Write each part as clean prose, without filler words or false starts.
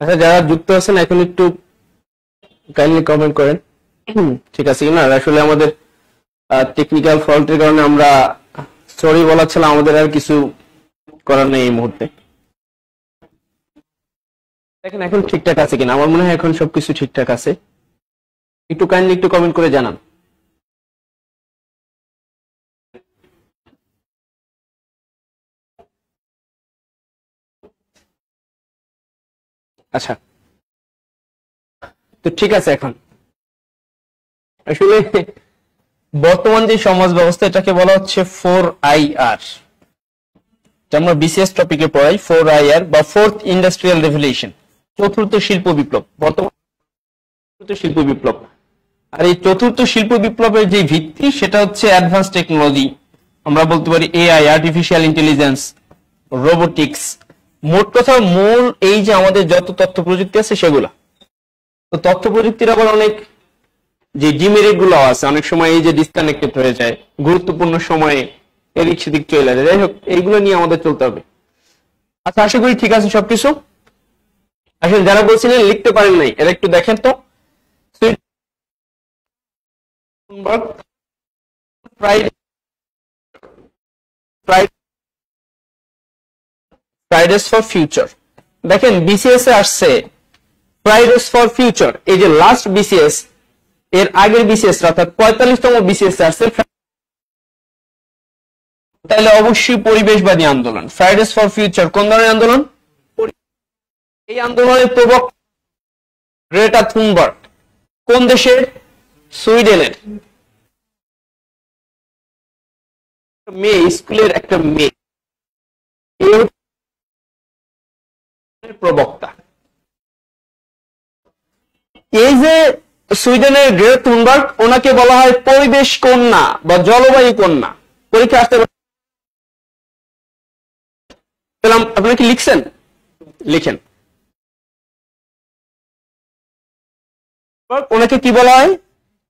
আচ্ছা, যারা যুক্ত আছেন এখন একটু কাইন্ডলি কমেন্ট করেন। ঠিক আছে কিনা? আর আসলে আমাদের টেকনিক্যাল ফল্টের কারণে আমরা সরি বলা ছাড়া আমাদের আর কিছু করার নেই এই মুহূর্তে। দেখেন এখন ঠিকঠাক আছে কিনা, আমার মনে হয় এখন সবকিছু ঠিকঠাক আছে। একটু কাইন্ডলি একটু কমেন্ট করে জানান। আচ্ছা, তো ঠিক আছে। এখন আসলে বর্তমান যে সমাজ ব্যবস্থা এটাকে বলা হচ্ছে 4IR, আমরা বিসিএস টপিকে পড়াই। 4IR বা ফোর্থ ইন্ডাস্ট্রিয়াল রেভলিউশন, চতুর্থ শিল্প বিপ্লব, বর্তমান চতুর্থ শিল্প বিপ্লব। আর এই চতুর্থ শিল্প বিপ্লবের যে ভিত্তি সেটা হচ্ছে অ্যাডভান্স টেকনোলজি, আমরা বলতে পারি এআই, আর্টিফিশিয়াল ইন্টেলিজেন্স, রোবোটিক্স। মোট কথা মূল এই যে আমাদের যত তথ্য প্রযুক্তি আছে সেগুলা। তো তথ্য প্রযুক্তির আবার অনেক যে ডিমেরিট গুলো আছে, অনেক সময় এই যে ডিসকানেক্টেড হয়ে যায়, গুরুত্বপূর্ণ সময়ে এদিক সেদিক চলে যায়। যাই হোক, এইগুলো নিয়ে আমাদের চলতে হবে। আচ্ছা, আশা করি ঠিক আছে সবকিছু। আসলে যারা বলছিলেন লিখতে পারেন নাই, এরা একটু দেখেন তো। ফ্রাইডেস ফর ফিউচার, দেখেন বিসিএস এ আসছে ফ্রাইডেস ফর ফিউচার। এই যে লাস্ট বিসিএস, এর আগের বিসিএস অর্থাৎ 45তম বিসিএস আসছে। তাহলে অবশ্যই পরিবেশবাদী আন্দোলন। ফ্রাইডেস ফর ফিউচার কোন ধরনের আন্দোলন? এই আন্দোলনের প্রবক্তা গ্রেটা থুনবার্গ। কোন দেশের? সুইডেনের। মেয়ে, স্কুলের একটা মেয়ে, এই প্রবক্তা। এই যে সুইডেনের গ্রেটা থুনবার্গ, ওনাকে বলা হয় পরিবেশ কন্যা বা জলবায়ু কন্যা। পরীক্ষা আসতে পেলাম, আপনারা কি লিখছেন? লিখেন। ওনাকে কি বলা হয়?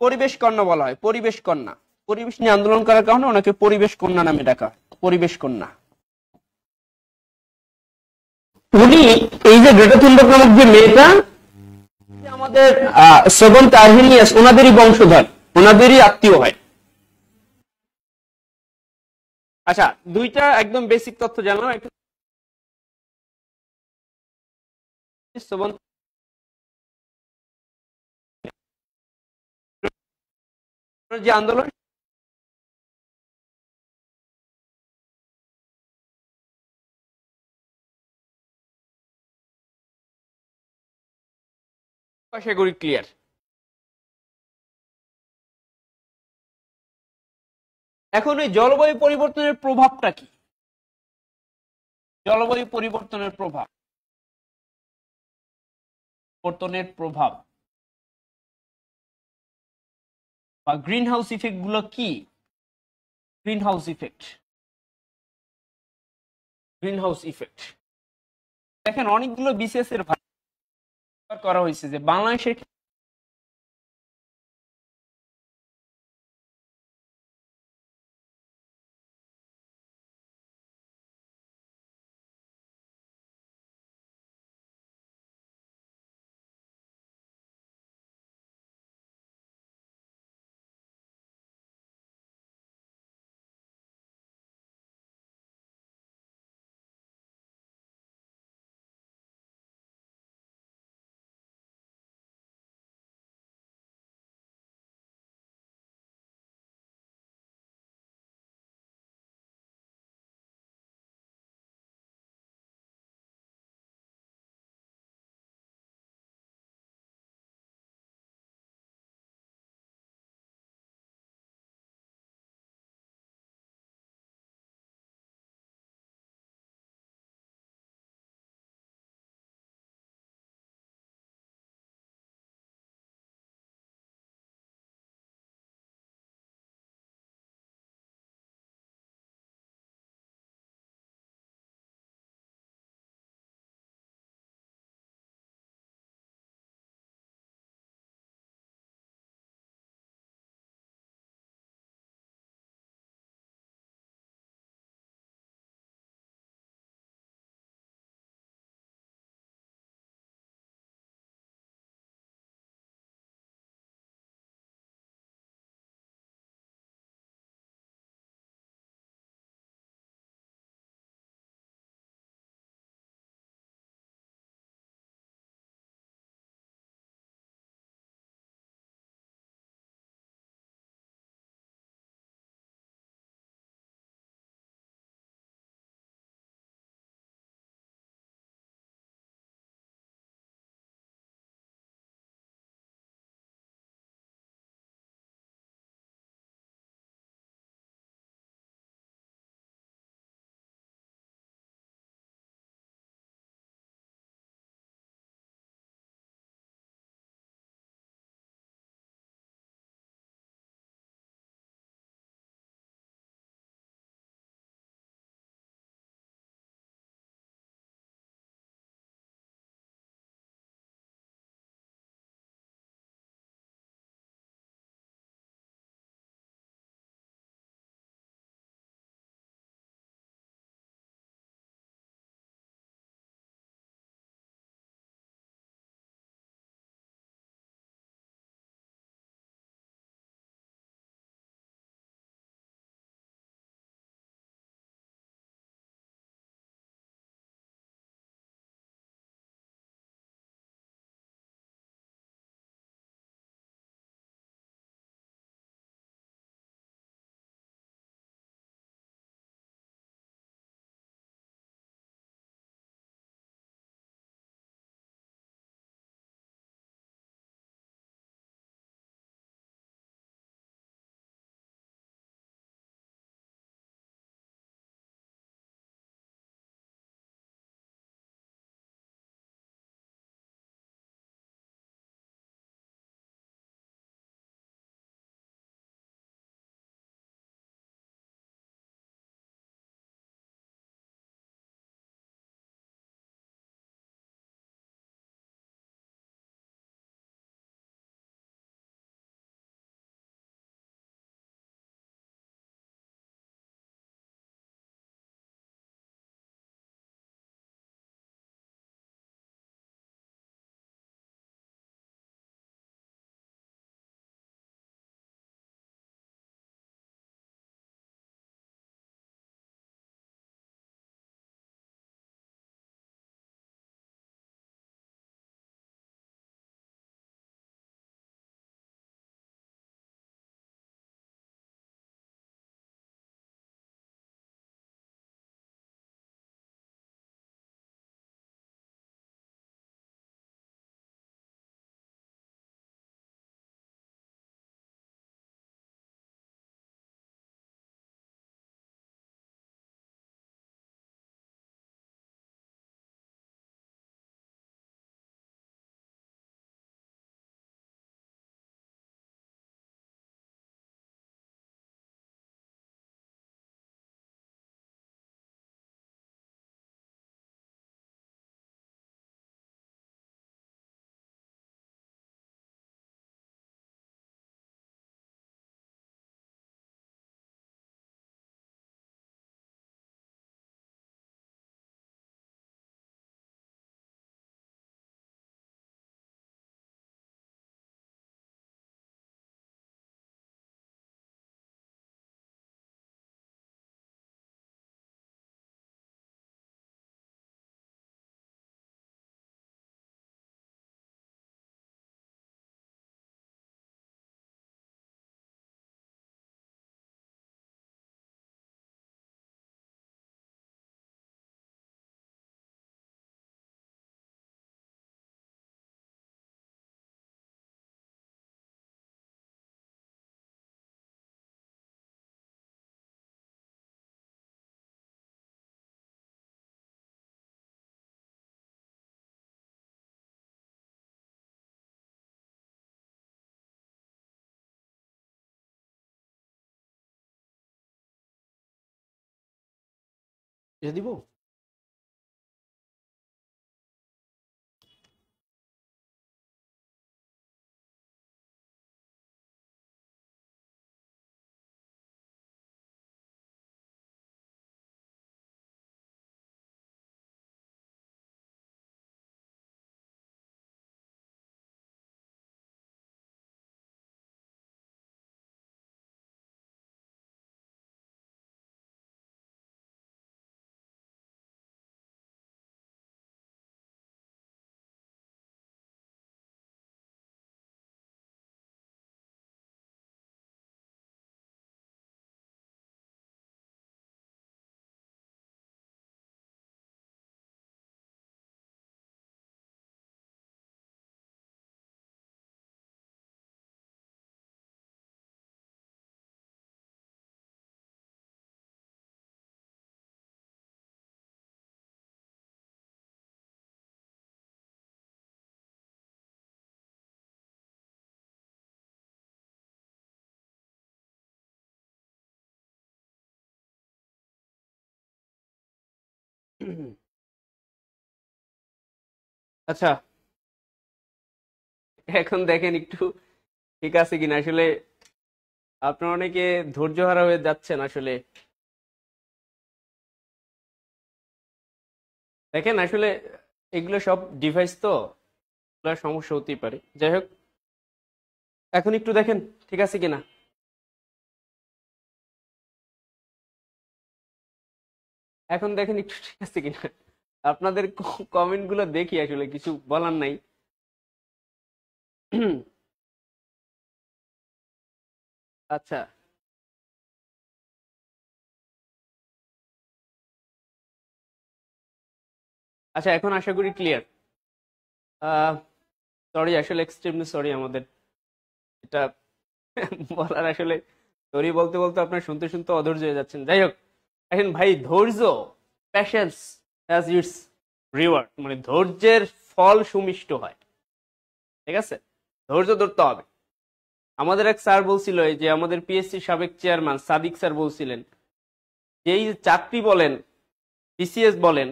পরিবেশ কন্যা বলা হয়। পরিবেশ কন্যা, পরিবেশ নিয়ে আন্দোলন করার কারণে ওনাকে পরিবেশ কন্যা নামে ডাকা হয়। পরিবেশ কন্যা। উনি এই যে গ্রেটা থুনবার্গ নামক যে মেয়েটা, আমাদের শ্রবণ তারহিনিয়াস ওনাদেরই বংশধর, ওনাদেরই আত্মীয় হয়। আচ্ছা, দুইটা একদম বেসিক তথ্য জানলাম। একটা শ্রবণ যে আন্দোলন, আশা করি ক্লিয়ার। এখন এই জলবায়ু পরিবর্তনের প্রভাবটা কি? জলবায়ু পরিবর্তনের প্রভাব, বা গ্রিন হাউস ইফেক্ট গুলো কি? গ্রিন হাউস ইফেক্ট, দেখেন অনেকগুলো বিসিএস এর ভাগ করা হয়েছে যে বাংলাদেশের এটা দিব। আচ্ছা, এখন দেখেন একটু ঠিক আছে কিনা। আসলে আপনারা অনেকে ধৈর্য হারা হয়ে যাচ্ছেন আসলে। দেখেন আসলে এগুলো সব ডিভাইস তো, এগুলো সমস্যা হতেই পারে। যাই হোক, এখন একটু দেখেন ঠিক আছে কিনা। এখন দেখেন একটু ঠিক আছে কিনা। আপনাদের কমেন্ট গুলো দেখি, আসলে কিছু বলার নাই। আচ্ছা আচ্ছা, এখন আশা করি ক্লিয়ার। সরি, আসলে এক্সট্রিমলি সরি আমাদের এটা বলার। আসলে সরি বলতে বলতে আপনার শুনতে শুনতে অধৈর্য হয়ে যাচ্ছেন। যাই হোক, এখন ভাই ধৈর্য, প্যাশেন্স হ্যাজ ইটস রিওয়ার্ড, মানে ধৈর্যের ফল সুমিষ্ট হয়। ঠিক আছে, ধৈর্য ধরতে হবে। আমাদের এক স্যার বলছিল, এই যে আমাদের পিএসসি সাবেক চেয়ারম্যান সাদিক স্যার বলছিলেন, যে এই চাকরি বলেন, বিসিএস বলেন,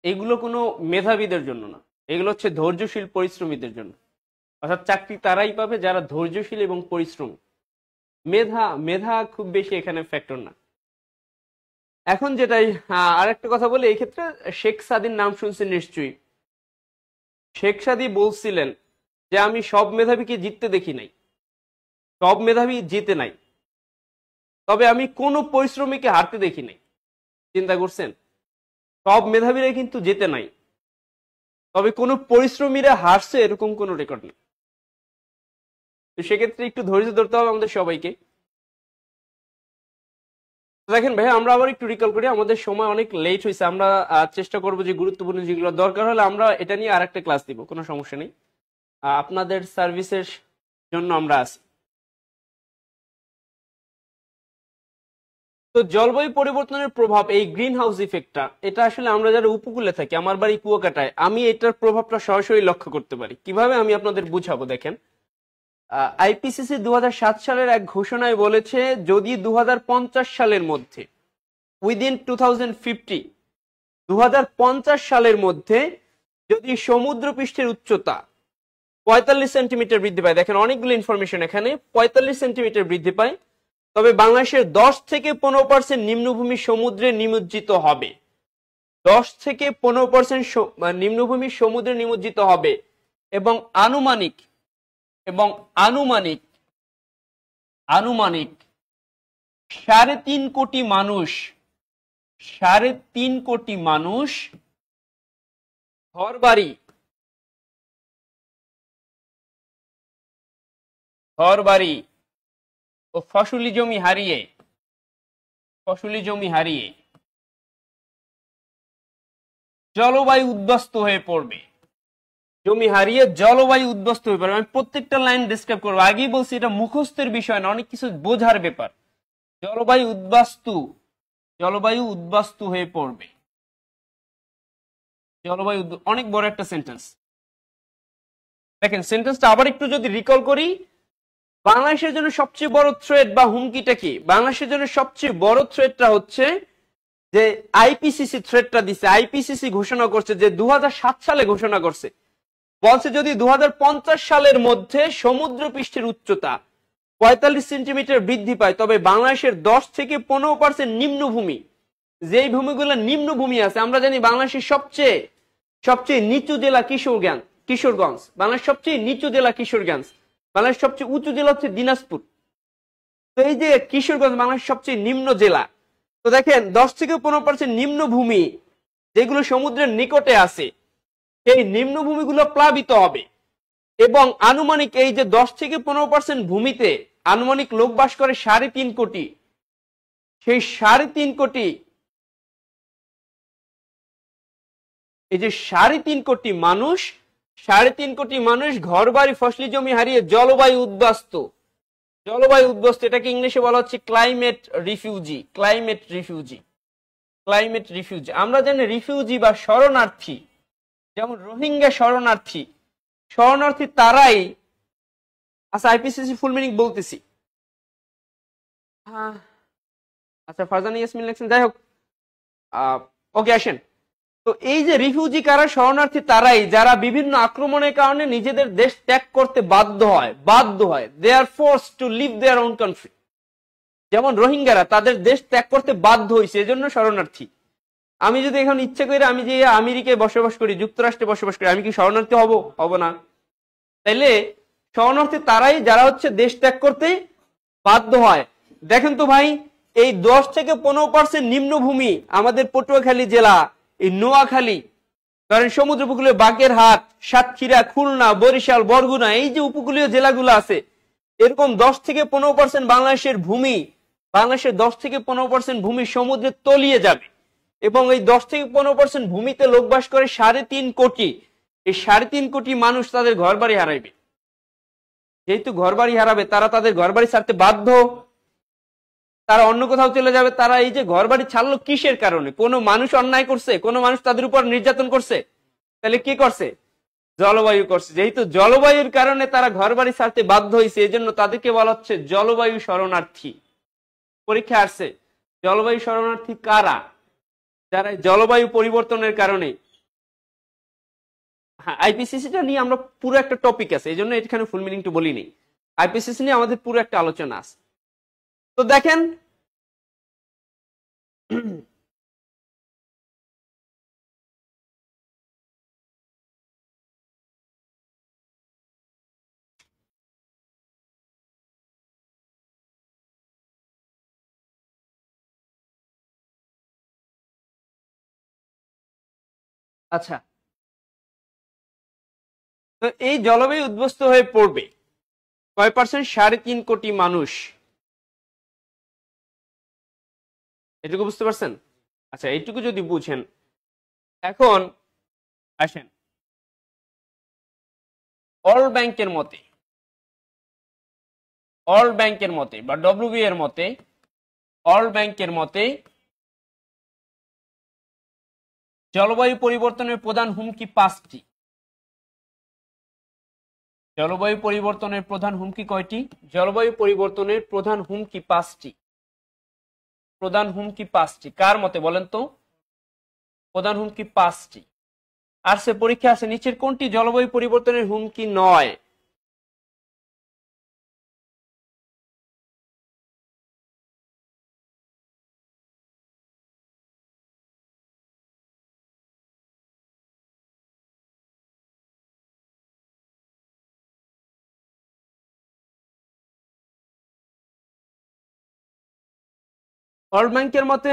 এগুলো কোনো মেধাবীদের জন্য না, এগুলো হচ্ছে ধৈর্যশীল পরিশ্রমীদের জন্য। অর্থাৎ চাকরি তারাই পাবে যারা ধৈর্যশীল এবং পরিশ্রমী। মেধা মেধা খুব বেশি এখানে ফ্যাক্টর না। এখন যেটাই আরেকটা কথা বলি এই ক্ষেত্রে, শেখ সাদির নাম শুনছেন নিশ্চয়ই। শেখ সাদি বলছিলেন যে আমি সব মেধাবীকে জিততে দেখি নাই, সব মেধাবী জিতে নাই, তবে আমি কোনো পরিশ্রমীকে হারতে দেখি নাই। চিন্তা করছেন, সব মেধাবীরা কিন্তু জেতে নাই, তবে কোনো পরিশ্রমীরা হারছে এরকম কোনো রেকর্ড নেই। তো সেক্ষেত্রে একটু ধৈর্য ধরতে হবে আমাদের সবাইকে। দেখেন ভাই, আমরা আবার একটু রিকল করি, আমাদের সময় অনেক লেট হয়েছে। আমরা চেষ্টা করবো যে গুরুত্বপূর্ণ যেগুলো দরকার হলে আমরা এটা নিয়ে আরেকটা ক্লাস দিব, কোনো সমস্যা নেই। আপনাদের সার্ভিসের জন্য আমরা আছি। তো জলবায়ু পরিবর্তনের প্রভাব, এই গ্রিন হাউস ইফেক্টটা, এটা আসলে আমরা যারা উপকূলে থাকি, আমার বাড়ি কুয়াকাটায়, আমি এটার প্রভাবটা সরাসরি লক্ষ্য করতে পারি। কিভাবে আমি আপনাদের বুঝাবো, দেখেন। আইপিসিসি 2007 সালের এক ঘোষণায় বলেছে, যদি 2050 সালের মধ্যে, উইদিন 2050, 2050 সালের মধ্যে যদি সমুদ্র পৃষ্ঠের উচ্চতা 45 সেন্টিমিটার বৃদ্ধি পায়, দেখেন অনেকগুলো ইনফরমেশন এখানে, 45 সেন্টিমিটার বৃদ্ধি পায়, তবে বাংলাদেশের 10 থেকে 15% নিম্নভূমি সমুদ্রে নিমজ্জিত হবে। 10 থেকে 15% নিম্নভূমি সমুদ্রে নিমজ্জিত হবে, এবং আনুমানিক এবং আনুমানিক আনুমানিক 3.5 কোটি মানুষ, 3.5 কোটি মানুষ ঘরবাড়ি ও ফসলি জমি হারিয়ে জলবায়ু উদ্বাস্তু হয়ে পড়বে। জমি হারিয়ে জলবায়ু উদ্বাস্তু হয়ে পড়বে। আমি প্রত্যেকটা লাইন ডিসক্রাইব করবো। আগেই বলছি এটা মুখস্থের বিষয় না, অনেক কিছু বোঝার ব্যাপার। জলবায়ু উদ্বাস্তু হয়ে পড়বে। অনেক বড় একটা সেন্টেন্স। দেখেন সেন্টেন্সটা আবার একটু যদি রিকল করি, বাংলাদেশের জন্য সবচেয়ে বড় থ্রেট বা হুমকিটা কি? বাংলাদেশের জন্য সবচেয়ে বড় থ্রেটটা হচ্ছে যে আইপিসিসি থ্রেটটা দিছে, আইপিসিসি ঘোষণা করছে যে 2007 সালে ঘোষণা করছে, বলছে যদি 2050 সালের মধ্যে সমুদ্র পৃষ্ঠের উচ্চতা 45 সেন্টিমিটার বৃদ্ধি পায় তবে বাংলাদেশের 10 থেকে 15% নিম্নভূমি, যেই ভূমিগুলো নিম্নভূমি আছে, আমরা জানি বাংলাদেশের সবচেয়ে নিচু জেলা কিশোরগঞ্জ, বাংলাদেশের সবচেয়ে নিচু জেলা কিশোরগঞ্জ, বাংলাদেশের সবচেয়ে উঁচু জেলা হচ্ছে দিনাজপুর। তো এই যে কিশোরগঞ্জ বাংলাদেশের সবচেয়ে নিম্ন জেলা, তো দেখেন 10 থেকে 15% নিম্নভূমি যেগুলো সমুদ্রের নিকটে আছে, এই নিম্নভূমিগুলো প্লাবিত হবে এবং আনুমানিক এই যে 10 থেকে 15% ভূমিতে আনুমানিক লোক বাস করে 3.5 কোটি। সেই 3.5 কোটি, এই যে 3.5 কোটি মানুষ, 3.5 কোটি মানুষ ঘর বাড়ি ফসলি জমি হারিয়ে জলবায়ু উদ্বাস্ত, এটাকে ইংলিশে বলা হচ্ছে ক্লাইমেট রিফিউজি। আমরা জানি রিফিউজি বা শরণার্থী, যেমন রোহিঙ্গা শরণার্থী তারাই, আচ্ছা আইপিসিসি ফুল মিনিং বলতেছি, আচ্ছা ফারজানা ইয়াসমিন লিখছেন, যাই হোক ওকে আসেন। তো এই যে রিফিউজি কারা, শরণার্থী তারাই যারা বিভিন্ন আক্রমণের কারণে নিজেদের দেশ ত্যাগ করতে বাধ্য হয়, they are forced to leave their own country. যেমন রোহিঙ্গারা তাদের দেশ ত্যাগ করতে বাধ্য হয়েছে, এজন্য শরণার্থী। আমি যদি এখন ইচ্ছে করে আমি যে আমেরিকায় বসবাস করি, যুক্তরাষ্ট্রে বসবাস করি, আমি কি শরণার্থী হব না? তাইলে শরণার্থী তারাই যারা হচ্ছে দেশ ত্যাগ করতে বাধ্য হয়। দেখেন তো ভাই, এই 10 থেকে 15% নিম্নভূমি আমাদের পটুয়াখালী জেলা, এই নোয়াখালী, কারণ সমুদ্র উপকূলে বাগেরহাট, সাতক্ষীরা, খুলনা, বরিশাল, বরগুনা, এই যে উপকূলীয় জেলাগুলো আছে, এরকম 10 থেকে 15% বাংলাদেশের 10 থেকে 15% ভূমি সমুদ্রে তলিয়ে যাবে এবং এই 10 থেকে 15% ভূমিতে লোক বাস করে 3.5 কোটি। এই 3.5 কোটি মানুষ তাদের ঘর বাড়ি হারাইবে। যেহেতু ঘর বাড়ি হারাবে, তারা তাদের ঘর বাড়ি ছাড়তে বাধ্য, তারা অন্য কোথাও চলে যাবে। তারা এই যে ঘর বাড়ি ছাড়লো কিসের কারণে? কোনো মানুষ অন্যায় করছে? কোনো মানুষ তাদের উপর নির্যাতন করছে? তাহলে কি করছে? জলবায়ু করছে। যেহেতু জলবায়ুর কারণে তারা ঘর বাড়ি ছাড়তে বাধ্য হয়েছে, এই জন্য তাদেরকে বলা হচ্ছে জলবায়ু শরণার্থী। পরীক্ষা আসছে, জলবায়ু শরণার্থী কারা? যারা জলবায়ু পরিবর্তনের কারণে, হ্যাঁ আইপিসিসিটা নিয়ে আমরা পুরো একটা টপিক আছে, এই জন্য এখানে ফুল মিনিংটা বলিনি। আইপিসিসি নিয়ে আমাদের পুরো একটা আলোচনা আছে। তো দেখেন, আচ্ছা, তো এই জলবায়ু উদ্বস্ত হয়ে পড়বে কয় পার্সেন্ট? 3.5 কোটি মানুষ। এটুকু বুঝতে পারছেন? আচ্ছা, এইটুকু যদি বুঝেন, এখন আসেন ওয়ার্ল্ড ব্যাংকের মতে বা ডব্লিউবি এর মতে, ওয়ার্ল্ড ব্যাংকের মতে জলবায়ু পরিবর্তনের প্রধান হুমকি 5টি। জলবায়ু পরিবর্তনের প্রধান হুমকি কয়টি? জলবায়ু পরিবর্তনের প্রধান হুমকি 5টি। প্রধান হুমকি 5টি কার মতে বলেন তো? প্রধান হুমকি 5টি। আর সে পরীক্ষা আছে, নিচের কোনটি জলবায়ু পরিবর্তনের হুমকি নয়? ওয়ার্ল্ড ব্যাংকের মতে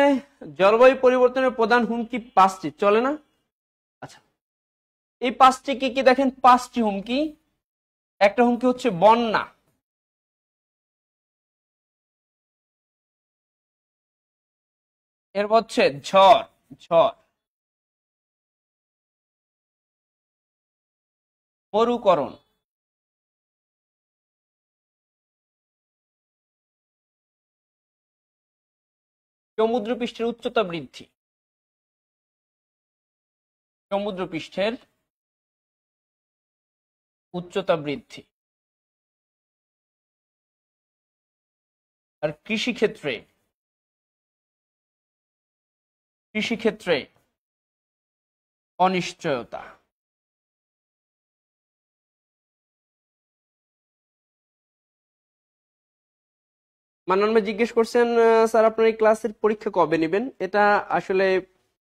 জলবায়ু পরিবর্তনের প্রধান হুমকি 5টি, চলে না? আচ্ছা, এই 5টি কি কি দেখেন? 5টি হুমকি। একটা হুমকি হচ্ছে বন্যা, এর হচ্ছে ঝড়, মরুকরণ, সমুদ্রপৃষ্ঠের উচ্চতা বৃদ্ধি, সমুদ্রপৃষ্ঠের উচ্চতা বৃদ্ধি। আর কৃষি ক্ষেত্রে কৃষিক্ষেত্রে অনিশ্চয়তা। মান্নান ভাই জিজ্ঞেস করছেন স্যার আপনার এই ক্লাসের পরীক্ষা কবে নেবেন? এটা আসলে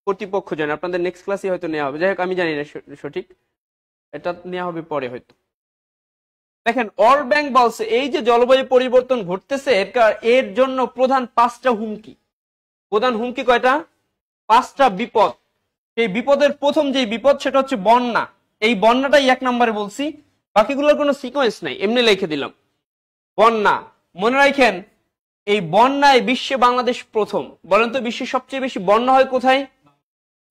কর্তৃপক্ষ জানে, আপনাদের নেক্সট ক্লাসে হয়তো নেওয়া হবে। যাই হোক আমি জানি না সঠিক, এটা নেওয়া হবে পরে হয়তো। দেখেন ওয়ার্ল্ড ব্যাংক বলছে এই যে জলবায়ু পরিবর্তন ঘটতেছে এর জন্য প্রধান 5টা হুমকি। প্রধান হুমকি কয়টা? 5টা বিপদ। এই বিপদের প্রথম যে বিপদ সেটা হচ্ছে বন্যা। এই বন্যাটাই 1 নম্বরে বলছি, বাকিগুলোর কোনো সিকোয়েন্স নাই, এমনি লিখে দিলাম। বন্যা, মনে রাখেন এই বন্যায় বিশ্বে বাংলাদেশ প্রথম। বলেন তো বিশ্বের সবচেয়ে বেশি বন্যা হয় কোথায়?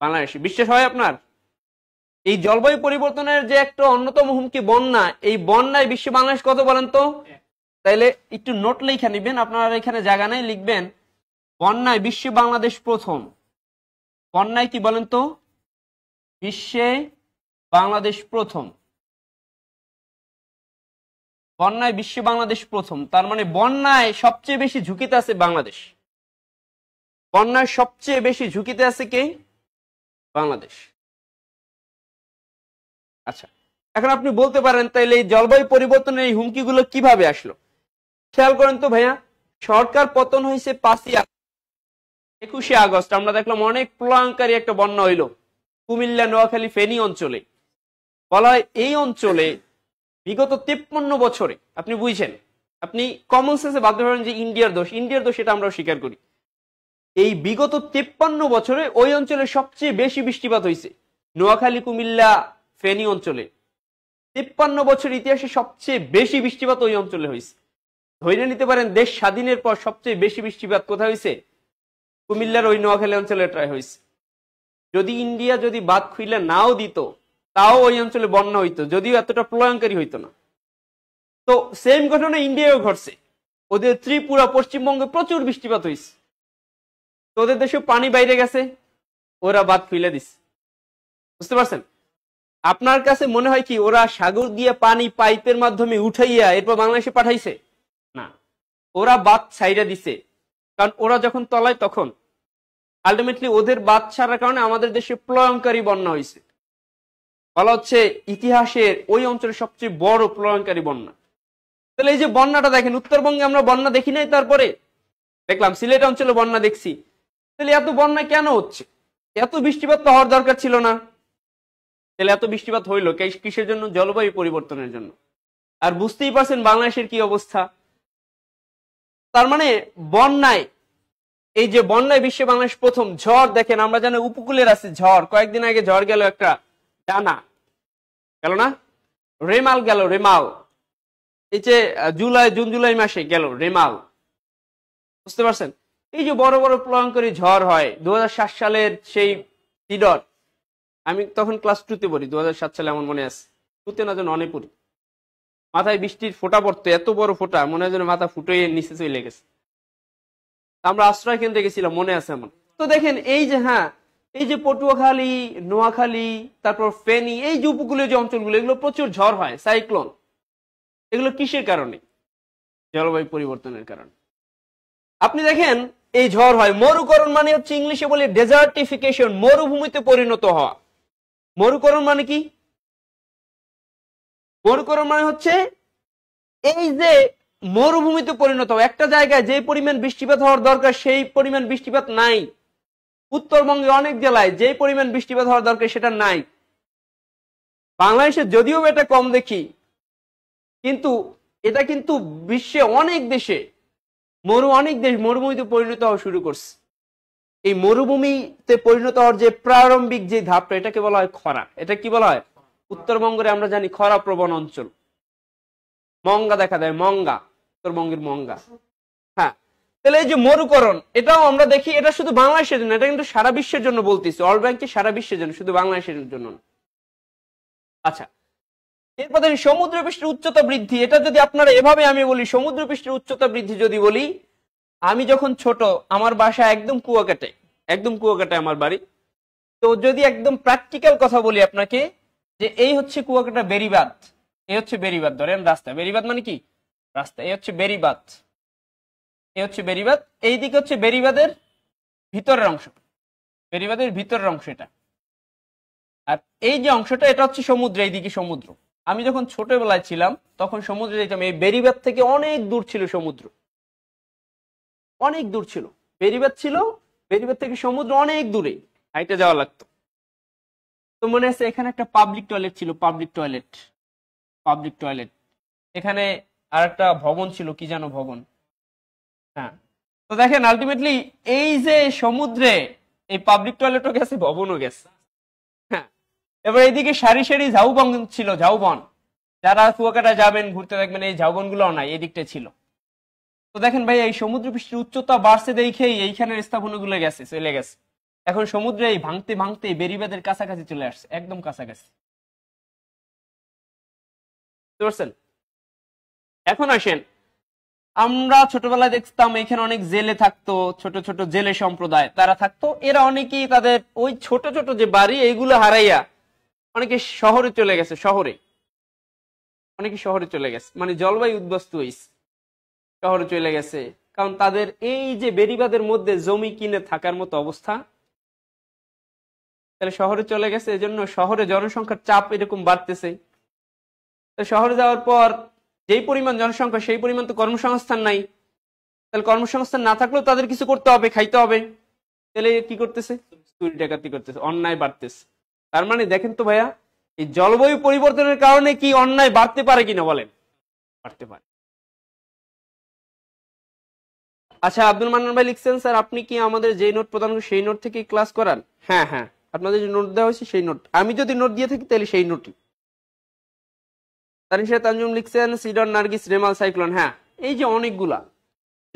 বাংলাদেশে। বিশ্বাস হয় আপনার? এই জলবায়ু পরিবর্তনের যে একটা অন্যতম হুমকি বন্যা, এই বন্যায় বিশ্বে বাংলাদেশ কত বলেন তো? তাইলে একটু নোট লেখা নিবেন, আপনারা এখানে জায়গা নেই, লিখবেন বন্যায় বিশ্বে বাংলাদেশ প্রথম। বন্যায় কি বলেন তো? বিশ্বে বাংলাদেশ প্রথম। বন্যায় বিশ্বে বাংলাদেশ প্রথম, তার মানে বন্যায় সবচেয়ে বেশি ঝুঁকিতে আছে বাংলাদেশ। বন্যায় সবচেয়ে বেশি ঝুঁকিতে আছে কে? বাংলাদেশ। আচ্ছা, এখন আপনি বলতে পারেন তাইলে এই জলবায়ু পরিবর্তনের এই হুমকিগুলো কিভাবে আসলো? খেয়াল করেন তো ভাইয়া, সরকার পতন হয়েছে 5ই আগস্ট। 21শে আগস্ট আমরা দেখলাম অনেক প্রলয়ঙ্কারী একটা বন্যা হইল কুমিল্লা, নোয়াখালী, ফেনী অঞ্চলে। বলা হয় এই অঞ্চলে বিগত 53 বছরে, আপনি বুঝছেন, আপনি কমন সেন্সে ভাবতে পারেন যে ইন্ডিয়ার দোষ, ইন্ডিয়ার দোষ, এটা আমরা স্বীকার করি। এই বিগত 53 বছরে ওই অঞ্চলে সবচেয়ে বেশি বৃষ্টিপাত হয়েছে নোয়াখালী, কুমিল্লা, ফেনী অঞ্চলে। 53 বছর ইতিহাসে সবচেয়ে বেশি বৃষ্টিপাত ওই অঞ্চলে হয়েছে। ধরে নিতে পারেন দেশ স্বাধীনের পর সবচেয়ে বেশি বৃষ্টিপাত কোথায় হয়েছে? কুমিল্লার ওই নোয়াখালী অঞ্চলে ট্রাই হয়েছে। যদি ইন্ডিয়া যদি বাদ খুইলে নাও দিত তাও ওই অঞ্চলে বন্যা হইতো, যদিও এতটা প্রলয়ঙ্কারী হইতো না। তো সেম ঘটনা ইন্ডিয়াও ঘটছে। ওদের ত্রিপুরা, পশ্চিমবঙ্গে প্রচুর বৃষ্টিপাত হয়েছে, তো ওদের দেশে পানি বাইরে গেছে, ওরা বাদ খুইলে দিচ্ছে। বুঝতে পারছেন? আপনার কাছে মনে হয় কি ওরা সাগর দিয়ে পানি পাইপের মাধ্যমে উঠাইয়া এরপর বাংলাদেশে পাঠাইছে? না, ওরা বাদ ছাইরা দিছে। কারণ ওরা যখন তলায় তখন আলটিমেটলি ওদের বাদ ছাড়ার কারণে আমাদের দেশে প্রলয়ঙ্কারী বন্যা হয়েছে। বলা হচ্ছে ইতিহাসের ওই অঞ্চলের সবচেয়ে বড় প্রলয়ঙ্কারী বন্যা। তাহলে এই যে বন্যাটা দেখেন, উত্তরবঙ্গে আমরা বন্যা দেখি নাই, তারপরে দেখলাম সিলেট অঞ্চলে বন্যা দেখছি। তাহলে এত বন্যা কেন হচ্ছে? এত বৃষ্টিপাত তো হওয়ার দরকার ছিল না। তাহলে এত বৃষ্টিপাত হইলো কিসের জন্য? জলবায়ু পরিবর্তনের জন্য। আর বুঝতেই পারছেন বাংলাদেশের কি অবস্থা। তার মানে বন্যায়, এই যে বন্যায় বিশ্বে বাংলাদেশ প্রথম। ঝড় দেখেন, আমরা জানি উপকূলের আছে ঝড়, কয়েকদিন আগে ঝড় গেল একটা ডানা, গেল না? রেমাল গেল, রেমাল। এই যে জুন জুলাই মাসে গেল রেমাল। বুঝতে পারছেন? এই যে বড় বড় প্রলয়ঙ্কারী ঝড় হয়। 2007 সালের সেই সিডর, আমি তখন ক্লাস 2তে পড়ি, 2007 সালে আমার মনে আছে। 2তে না যেন অনেক পড়ি। মাথায় বৃষ্টির ফোঁটা পড়তো, এত বড় ফোঁটা, মনে হয় যেন মাথা ফুটে নিচে চলে গেছে। আমরা আশ্রয় কেন্দ্রে গেছিলাম, মনে আছে আমার। তো দেখেন এই যে, হ্যাঁ, এই যে পটুয়াখালী, নোয়াখালী, তারপর ফেনী, এই যে উপকূলীয় যে অঞ্চলগুলো, এগুলো প্রচুর ঝড় হয়, সাইক্লোন। এগুলো কিসের কারণে? জলবায়ু পরিবর্তনের কারণে। আপনি দেখেন এই ঝড় হয়। মরুকরণ মানে হচ্ছে ইংলিশে বলি ডেজার্টিফিকেশন, মরুভূমিতে পরিণত হওয়া। মরুকরণ মানে কি? মরুকরণ মানে হচ্ছে এই যে মরুভূমিতে পরিণত হওয়া। একটা জায়গায় যে পরিমাণ বৃষ্টিপাত হওয়ার দরকার সেই পরিমাণ বৃষ্টিপাত নাই। উত্তরবঙ্গে অনেক জেলায় যে পরিমাণ বৃষ্টিপাত হওয়ার দরকার সেটা নাই। বাংলাদেশে যদিও এটা কম দেখি, কিন্তু এটা কিন্তু বিশ্বে অনেক দেশে অনেক দেশ মরুভূমিতে পরিণত হওয়া শুরু করছে। এই মরুভূমিতে পরিণত হওয়ার যে প্রারম্ভিক যে ধাপটা, এটাকে বলা হয় খরা। এটা কি বলা হয়? উত্তরবঙ্গের আমরা জানি খরা প্রবণ অঞ্চল, মঙ্গা দেখা দেয়, মঙ্গা, উত্তরবঙ্গের মঙ্গা। হ্যাঁ, তাহলে এই যে মরুকরণ, এটাও আমরা দেখি। এটা শুধু বাংলাদেশের জন্য, এটা কিন্তু সারা বিশ্বের জন্য বলতেছি। ওয়ার্ল্ড ব্যাংকে সারা বিশ্বের জন্য, শুধু বাংলাদেশের জন্য। আচ্ছা, এরপর দেখি সমুদ্র পৃষ্ঠের উচ্চতা বৃদ্ধি। এটা যদি আপনারা এভাবে আমি বলি, সমুদ্র পৃষ্ঠের উচ্চতা বৃদ্ধি যদি বলি, আমি যখন ছোট, আমার বাসা একদম কুয়াকাটায় আমার বাড়ি। তো যদি একদম প্র্যাকটিক্যাল কথা বলি আপনাকে, যে এই হচ্ছে কুয়াকাটা বেড়িবাঁধ, এই হচ্ছে বেড়িবাঁধ, ধরেন রাস্তা। বেড়িবাঁধ মানে কি? রাস্তা। এই হচ্ছে বেড়িবাঁধ, এই হচ্ছে বেড়িবাঁধ। এইদিকে হচ্ছে বেড়িবাঁধের ভিতরের অংশ। বেড়িবাঁধের ভিতরের অংশ এটা। আর এই যে অংশটা এটা হচ্ছে সমুদ্র, এইদিকে সমুদ্র। আমি যখন ছোটবেলায় ছিলাম তখন সমুদ্রে যেতাম, এই বেড়িবাঁধ থেকে অনেক দূর ছিল সমুদ্র, অনেক দূর ছিল। বেড়িবাঁধ ছিল, বেড়িবাঁধ থেকে সমুদ্র অনেক দূরে, হাইটে যাওয়া লাগতো। তো মনে আছে এখানে একটা পাবলিক টয়লেট ছিল, পাবলিক টয়লেট, পাবলিক টয়লেট। এখানে আর একটা ভবন ছিল, কি যেন ভবন। হ্যাঁ, তো দেখেন আলটিমেটলি এই যে সমুদ্রে এই পাবলিক টয়লেটও গেছে, ভবনও গেছে। হ্যাঁ, এবার এইদিকে সারি সারি ঝাউবন ছিল, ঝাউবন। যারা কুয়াকাটা যাবেন ঘুরতে দেখবেন এই ঝাউবন গুলো নাই, এদিকটা ছিল। তো দেখেন ভাই এই সমুদ্র পৃষ্ঠের উচ্চতা বাড়ছে দেখেই এইখানের স্থাপনা গুলো গেছে, চলে গেছে। এখন সমুদ্রে এই ভাঙতে ভাঙতে বেড়িবাঁধের কাছাকাছি চলে আসছে, একদম কাছাকাছি। বুঝতে পারছেন? এখন আসেন, আমরা ছোটবেলায় দেখতাম এখানে অনেক জেলে থাকতো, ছোট ছোট জেলে সম্প্রদায় তারা থাকতো। এরা অনেকেই তাদের ওই ছোট ছোট যে বাড়ি এইগুলো হারাইয়া অনেকে শহরে চলে গেছে, শহরে অনেকে শহরে চলে গেছে, মানে জলবায়ু উদ্বাস্তু হয়েছে, শহরে চলে গেছে। কারণ তাদের এই যে বেড়িবাঁধের মধ্যে জমি কিনে থাকার মতো অবস্থা, তাহলে শহরে চলে গেছে। এজন্য শহরে জনসংখ্যার চাপ এরকম বাড়তেছে। শহরে যাওয়ার পর যেই পরিমাণ জনসংখ্যা সেই পরিমাণ তো কর্মসংস্থান নাই। তাহলে কর্মসংস্থান না থাকলেও তাদের কিছু করতে হবে, খাইতে হবে। তাহলে কি করতেছে? চুরি ডাকাতি করতেছে, অন্যায় বাড়তেছে। তার মানে দেখেন তো ভাইয়া, এই জলবায়ু পরিবর্তনের কারণে কি অন্যায় বাড়তে পারে কিনা বলেন? বাড়তে পারে। আচ্ছা, আব্দুল মান্নান ভাই লিখছেন, স্যার আপনি কি আমাদের যে নোট প্রদান করেন সেই নোট থেকে ক্লাস করান? হ্যাঁ হ্যাঁ, আপনাদের যে নোট দেওয়া হয়েছে সেই নোট, আমি যদি নোট দিয়ে থাকি তাহলে সেই নোটই। তানিশা তানজুম লিখছেন সিডন, নার্গিস, রেমাল, সাইক্লোন। হ্যাঁ, এই যে অনেকগুলা।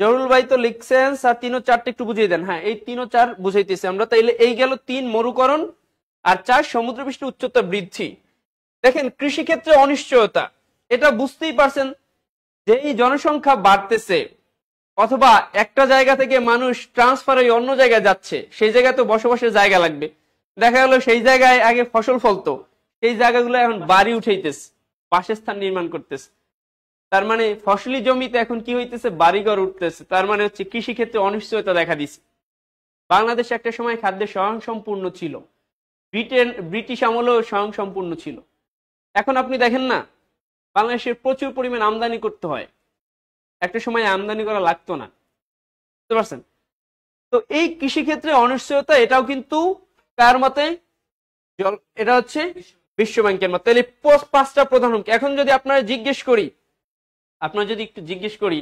জহুরুল ভাই তো লিখছেন স্যার 3 ও 4 একটু বুঝিয়ে দেন। হ্যাঁ, এই 3 ও 4 বুঝাইতেছি আমরা। তাইলে এই গেল 3 মরুকরণ, আর 4 সমুদ্রপৃষ্ঠ উচ্চতা বৃদ্ধি। দেখেন কৃষিক্ষেত্রে অনিশ্চয়তা, এটা বুঝতেই পারছেন যে এই জনসংখ্যা বাড়তেছে, অথবা একটা জায়গা থেকে মানুষ ট্রান্সফার হয়ে অন্য জায়গায় যাচ্ছে, সেই জায়গায় তো বসবাসের জায়গা লাগবে। দেখা গেল সেই জায়গায় আগে ফসল ফলতো, সেই জায়গাগুলো এখন বাড়ি উঠাইতেছে, বাসস্থান নির্মাণ করতেছে। তার মানে ফসলি জমিতে এখন কি হইতেছে? বাড়িঘর উঠতেছে। তার মানে হচ্ছে কৃষিক্ষেত্রে অনিশ্চয়তা দেখা দিচ্ছে। বাংলাদেশ একটা সময় খাদ্যে স্বয়ংসম্পূর্ণ ছিল, ব্রিটিশ আমলেও স্বয়ংসম্পূর্ণ ছিল। এখন আপনি দেখেন না, বাংলাদেশের প্রচুর পরিমাণ আমদানি করতে হয়, একটা সময় আমদানি করা লাগতো না। বুঝতে পারছেন? তো এই কৃষিক্ষেত্রে অনিশ্চয়তা, এটাও কিন্তু কার মতে? এটা হচ্ছে বিশ্ব ব্যাংকের মতে। তাহলে 5টা প্রধান হুমকি। এখন যদি আপনারা জিজ্ঞেস করি, একটু জিজ্ঞেস করি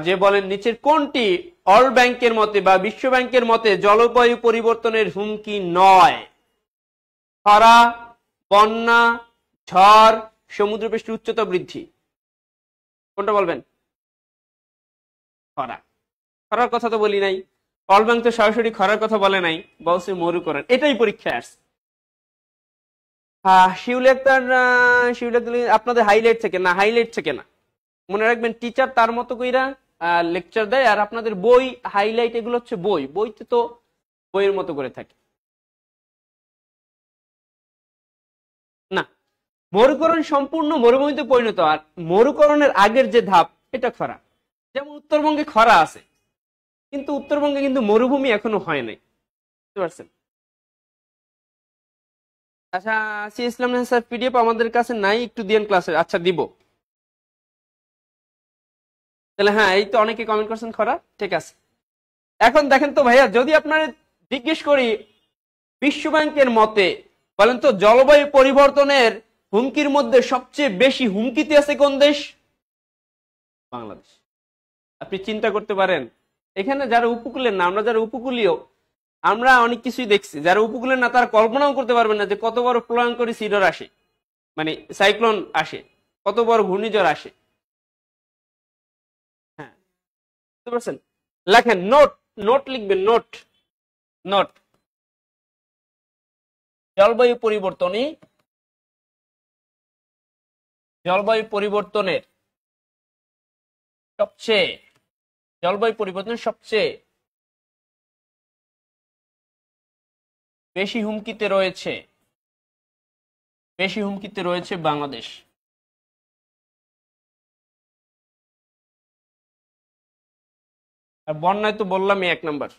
যে বলেন নিচের কোনটি ওয়ার্ল্ড ব্যাংকের মতে বা বিশ্ব ব্যাংকের মতে জলবায়ু পরিবর্তনের হুমকি নয়? খরা, বন্যা, ঝড়, সমুদ্রপৃষ্ঠের উচ্চতা বৃদ্ধি, কোনটা বলবেন? খরা। খরার কথা তো বলি নাই, ওয়ার্ল্ড ব্যাংক তো সরাসরি খরার কথা বলে নাই, বলছে মরুকরণ। এটাই পরীক্ষায় আসছে। শিউলি আক্তার, আপনাদের হাইলাইট থেকে না, হাইলাইট থেকে না। মনে রাখবেন টিচার তার মতো কইরা লেকচার দেয়, আর আপনাদের বই হাইলাইট, এগুলো হচ্ছে বইতে তো বইয়ের মতো করে থাকে না। মরুকরণ সম্পূর্ণ মরুভূমিতে পরিণত, আর মরুকরণের আগের যে ধাপ এটা খরা। যেমন উত্তরবঙ্গে খরা আছে, কিন্তু উত্তরবঙ্গে কিন্তু মরুভূমি এখনো হয় নাই। বুঝতে পারছেন? আচ্ছা, সি ইসলাম স্যার পিডিএফ আমাদের কাছে নাই, একটু দিয়েন ক্লাসে। আচ্ছা দিব। তাহলে হ্যাঁ, এই তো অনেকে কমেন্ট করছেন খরা, ঠিক আছে। এখন দেখেন তো ভাইয়া, যদি আপনার জিজ্ঞেস করি বিশ্ব ব্যাংকের মতে বলেন তো জলবায়ু পরিবর্তনের হুমকির মধ্যে সবচেয়ে বেশি হুমকিতে আছে কোন দেশ? বাংলাদেশ। আপনি চিন্তা করতে পারেন, এখানে যারা উপকূলের না, আমরা যারা উপকূলীয়, আমরা অনেক কিছুই দেখছি। যারা উপকূলের না তারা কল্পনাও করতে পারবেন না যে কত বড় প্রলয়ঙ্করী সিডর আসে, মানে সাইক্লোন আসে, কত বড় ঘূর্ণিঝড় আসে। হ্যাঁ, বুঝতে পারছেন? লেখেন নোট, নোট লিখবেন, নোট, নোট। জলবায়ু পরিবর্তনের সবচেয়ে বেশি হুমকিতে রয়েছে বাংলাদেশ। আর বন্যায় তো বললামই 1 নাম্বার।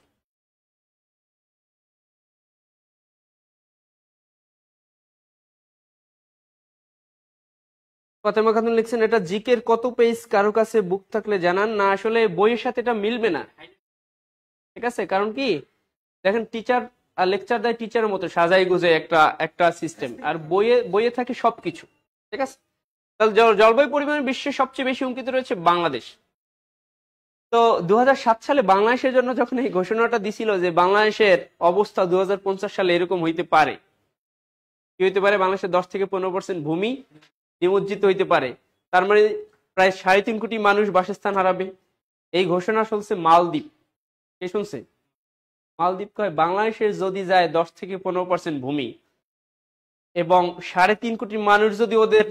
ফাতেমা খাতুন লিখছেন এটা জিকের কত পেজ, কারো কাছে বুক থাকলে জানান। না আসলে বইয়ের সাথে এটা মিলবে না, ঠিক আছে? কারণ কি দেখেন, টিচার আর লেকচার দেয় টিচারের মতো সাজাই গুজে একটা একটা সিস্টেম, আর বইয়ে থাকে সবকিছু, ঠিক আছে? তাহলে জলবায়ু পরিবর্তন বিশ্বের সবচেয়ে বেশি হুমকিতে রয়েছে বাংলাদেশ। তো 2007 সালে বাংলাদেশের জন্য যখন এই ঘোষণাটা দিছিল যে বাংলাদেশের অবস্থা 2050 সালে এরকম হইতে পারে, কি হইতে পারে, বাংলাদেশের 10 থেকে 15% ভূমি নিমজ্জিত হইতে পারে, তার মানে প্রায় 3.5 কোটি মানুষ বাসস্থান হারাবে। এই ঘোষণা শুনছে মালদ্বীপ। কে শুনছে? মালদ্বীপ কয় বাংলাদেশের যদি যায় 10 থেকে 15% ভূমি এবং 3.5 কোটি মানুষ যদি ওদের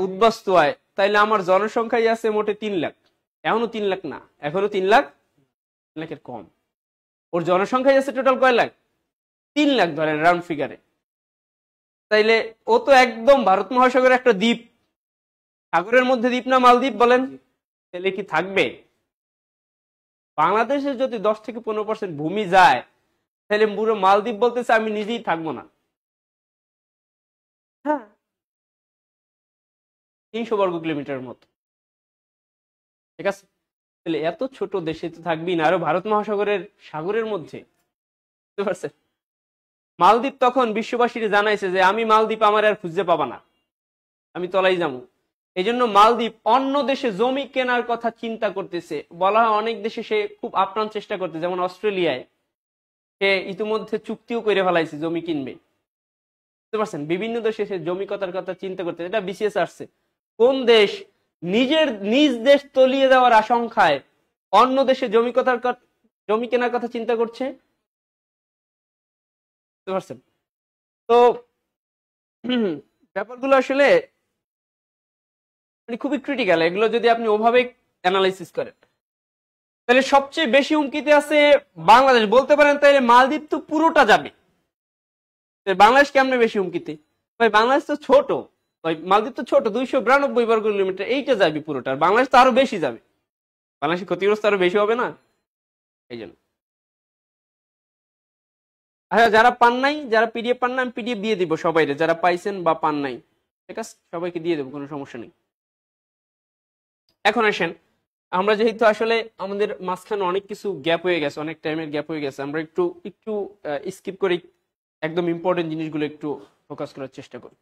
উদ্বাস্ত হয়, তাইলে আমার জনসংখ্যাই আছে মোটে 3 লাখ। এখনো 3 লাখ না, এখনো 3 লাখের কম। ওর জনসংখ্যাই আছে টোটাল কয় লাখ? 3 লাখ ধরেন রাউন্ড ফিগারে। তাইলে ও তো একদম ভারত মহাসাগরের একটা দ্বীপ, সাগরের মধ্যে দ্বীপ না মালদ্বীপ বলেন? তাহলে কি থাকবে? বাংলাদেশের যদি 10 থেকে 15% ভূমি যায়, তাহলে পুরো মালদ্বীপ বলতেছে আমি নিজেই থাকবো না। হ্যাঁ, 300 বর্গ কিলোমিটারের মতো, ঠিক আছে? তাহলে এত ছোট দেশে তো থাকবি না, আরো ভারত মহাসাগরের সাগরের মধ্যে, বুঝতে পারছেন? মালদ্বীপ তখন বিশ্ববাসীর জানাইছে যে আমি মালদ্বীপ আমার আর খুঁজে পাবা না, আমি তলাই যাবো। এই জন্য মালদ্বীপ অন্য দেশে জমি কেনার কথা চিন্তা করতেছে। বলা হয় অনেক দেশে সে খুব আপ্রাণ চেষ্টা করতেছে, যেমন অস্ট্রেলিয়ায় সে ইতিমধ্যে চুক্তিও করে ফেলাইছে জমি কিনবে, বুঝতে পারছেন? বিভিন্ন দেশে সে জমি কথার কথা চিন্তা করতে। এটা বিসিএস আসছে, কোন দেশ নিজ দেশ তলিয়ে যাওয়ার আশঙ্কায় অন্য দেশে জমি কেনার কথা চিন্তা করছে, বুঝতে পারছেন? তো ব্যাপারগুলো আসলে খুবই ক্রিটিক্যাল। এগুলো যদি আপনি ওভাবে অ্যানালাইসিস করেন, তাহলে সবচেয়ে বেশি হুমকিতে আছে বাংলাদেশ। বলতে পারেন তাহলে মালদ্বীপ তো পুরোটা যাবে, বাংলাদেশ কেমনে বেশি হুমকিতে? ভাই বাংলাদেশ তো ছোট, ভাই মালদ্বীপ তো ছোট, 292 বর্গ কিলোমিটার, এইটা যাবে পুরোটা। বাংলাদেশ তো আরো বেশি যাবে, বাংলাদেশের ক্ষতিগ্রস্ত আরো বেশি হবে না? এই জন্য আচ্ছা, যারা পান নাই, যারা পিডিএফ পান না, আমি পিডিএফ দিয়ে দিব সবাই, যারা পাইছেন বা পান নাই, ঠিক আছে? সবাইকে দিয়ে দেবো, কোনো সমস্যা নেই। এখন আসেন, আমরা যেহেতু আসলে আমাদের মাঝখানে অনেক কিছু গ্যাপ হয়ে গেছে, অনেক টাইমের গ্যাপ হয়ে গেছে, আমরা একটু স্কিপ করে একদম ইম্পর্টেন্ট জিনিসগুলো একটু ফোকাস করার চেষ্টা করি।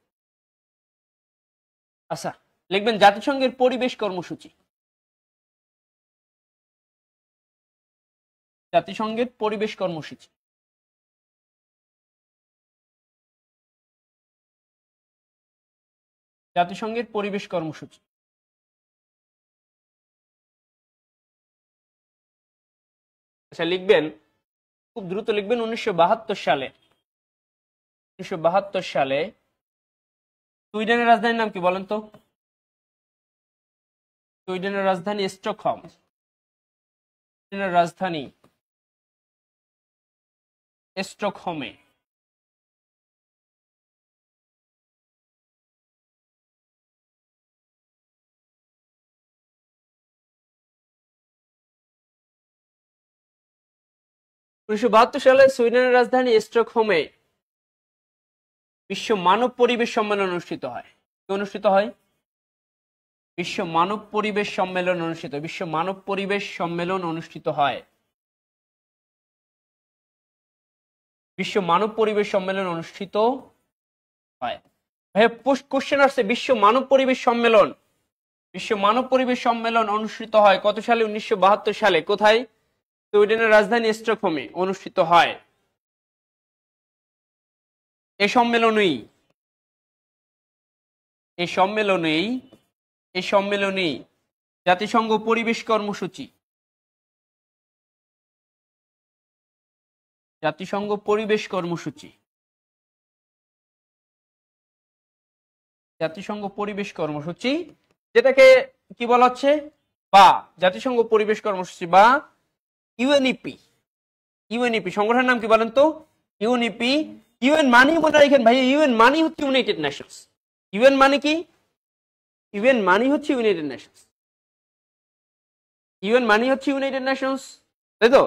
আচ্ছা, লিখবেন জাতিসংঘের পরিবেশ কর্মসূচি। জাতিসংঘের পরিবেশ কর্মসূচি, জাতিসংঘের পরিবেশ কর্মসূচি। আচ্ছা, লিখবেন, খুব দ্রুত লিখবেন 1972 সালে। 1972 সালে সুইডেনের রাজধানীর নাম কি বলেন তো? সুইডেনের রাজধানী স্টকহোম। সুইডেনের রাজধানী স্টকহোমে সালে সুইডেনের রাজধানী স্টকহোমে বিশ্ব মানব পরিবেশ সম্মেলন অনুষ্ঠিত হয়। কি অনুষ্ঠিত হয়? বিশ্ব মানব পরিবেশ সম্মেলন অনুষ্ঠিত, বিশ্ব মানব পরিবেশ সম্মেলন অনুষ্ঠিত হয়। বিশ্ব মানব পরিবেশ সম্মেলন অনুষ্ঠিত হয়। ভাই কোশ্চেন আসছে, বিশ্ব মানব পরিবেশ সম্মেলন, বিশ্ব মানব পরিবেশ সম্মেলন অনুষ্ঠিত হয় কত সালে? 1972 সালে। কোথায়? সুইডেনের রাজধানী স্টকহোমে অনুষ্ঠিত হয়। এই সম্মেলনেই জাতিসংঘ পরিবেশ কর্মসূচি, জাতিসংঘ পরিবেশ কর্মসূচি, জাতিসংঘ পরিবেশ কর্মসূচি, যেটাকে কি বলা হচ্ছে, বা জাতিসংঘ পরিবেশ কর্মসূচি বা ইউএনইপি। ইউএনইপি সংগঠনের নাম কি বলেন তো? ইউএনইপি। ইউএন মানি মনে রাখেন ভাই, ইউএন মানি হচ্ছে ইউনাইটেড নেশনস। ইউএন মানে কি? ইউএন মানি হচ্ছে ইউনাইটেড নেশনস। ইউএন মানি হচ্ছে ইউনাইটেড নেশনস, তাই তো?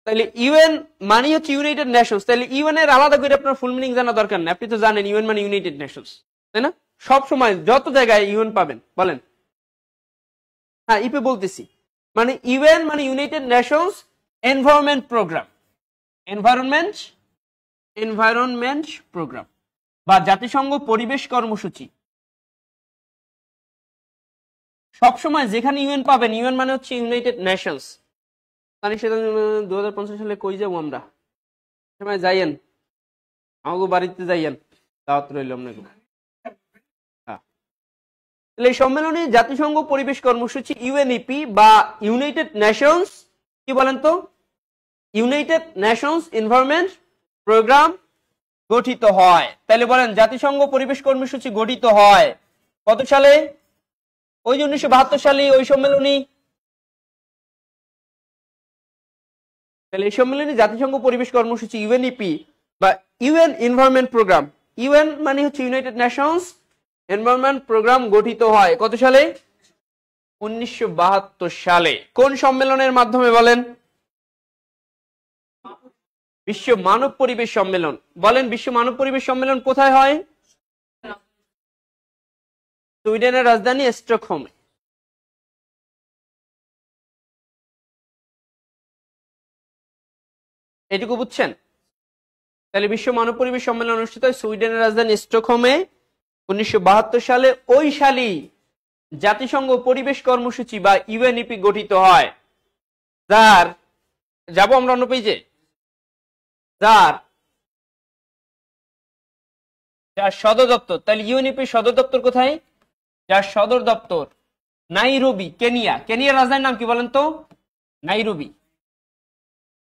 তাহলে ইউএন মানি হচ্ছে ইউনাইটেড নেশনস, তাহলে ইউএন এর আলাদা করে আপনার ফুল মিনিং জানা দরকার নেই, আপনি তো জানেন ইউএন মানে ইউনাইটেড নেশনস, তাই না? সব সময় যত জায়গায় ইউএন পাবেন, বলেন। হ্যাঁ, ইপি বলতেছি, মানে ইউএন মানে United Nations Environment Programme, Environment Programme বা জাতিসংঘ পরিবেশ কর্মসূচি। সবসময় যেখানে ইউএন পাবেন, ইউএন মানে হচ্ছে ইউনাইটেড নেশনস। তাহলে সেটা 2050 সালে কই যাবো আমরা? সময় যাইয়েন, আমাকে বাড়িতে যাইয়েন, দাওয়াত রইল আপনাকে। হ্যাঁ, তাহলে এই সম্মেলনে জাতিসংঘ পরিবেশ কর্মসূচি ইউএনইপি বা ইউনাইটেড নেশনস, কি বলেন তো, ইউনাইটেড নেশনস এনভায়রনমেন্ট প্রোগ্রাম গঠিত হয়। তাহলে বলেন জাতিসংঘ পরিবেশ কর্মসূচি গঠিত হয় কত সালে? ওই যে 1972 সালে ওই সম্মেলনী। তাহলে এই সম্মেলনে জাতিসংঘ পরিবেশ কর্মসূচি ইউএনইপি বা ইউএন এনভায়রনমেন্ট প্রোগ্রাম, ইউএন মানে হচ্ছে ইউনাইটেড নেশনস এনভায়রনমেন্ট প্রোগ্রাম গঠিত হয় কত সালে? 1972 সালে। কোন সম্মেলনের মাধ্যমে বলেন? বিশ্ব মানব পরিবেশ সম্মেলন। বলেন বিশ্ব মানব পরিবেশ সম্মেলন কোথায় হয়? সুইডেনের রাজধানী স্টকহোমে। এটুকু বুঝছেন? তাহলে বিশ্ব মানব পরিবেশ সম্মেলন অনুষ্ঠিত হয় সুইডেনের রাজধানী স্টকহোমে 1972 সালে। ওই সালেই জাতিসংঘ পরিবেশ কর্মসূচি বা ইউএনইপি গঠিত হয়, যার যাব আমরা অন্য পেজে, যার সদর দপ্তর। তাহলে ইউএনইপি সদর দপ্তর কোথায়? যার সদর দপ্তর নাইরোবি, কেনিয়া। কেনিয়ার রাজধানীর নাম কি বলেন তো? নাইরোবি।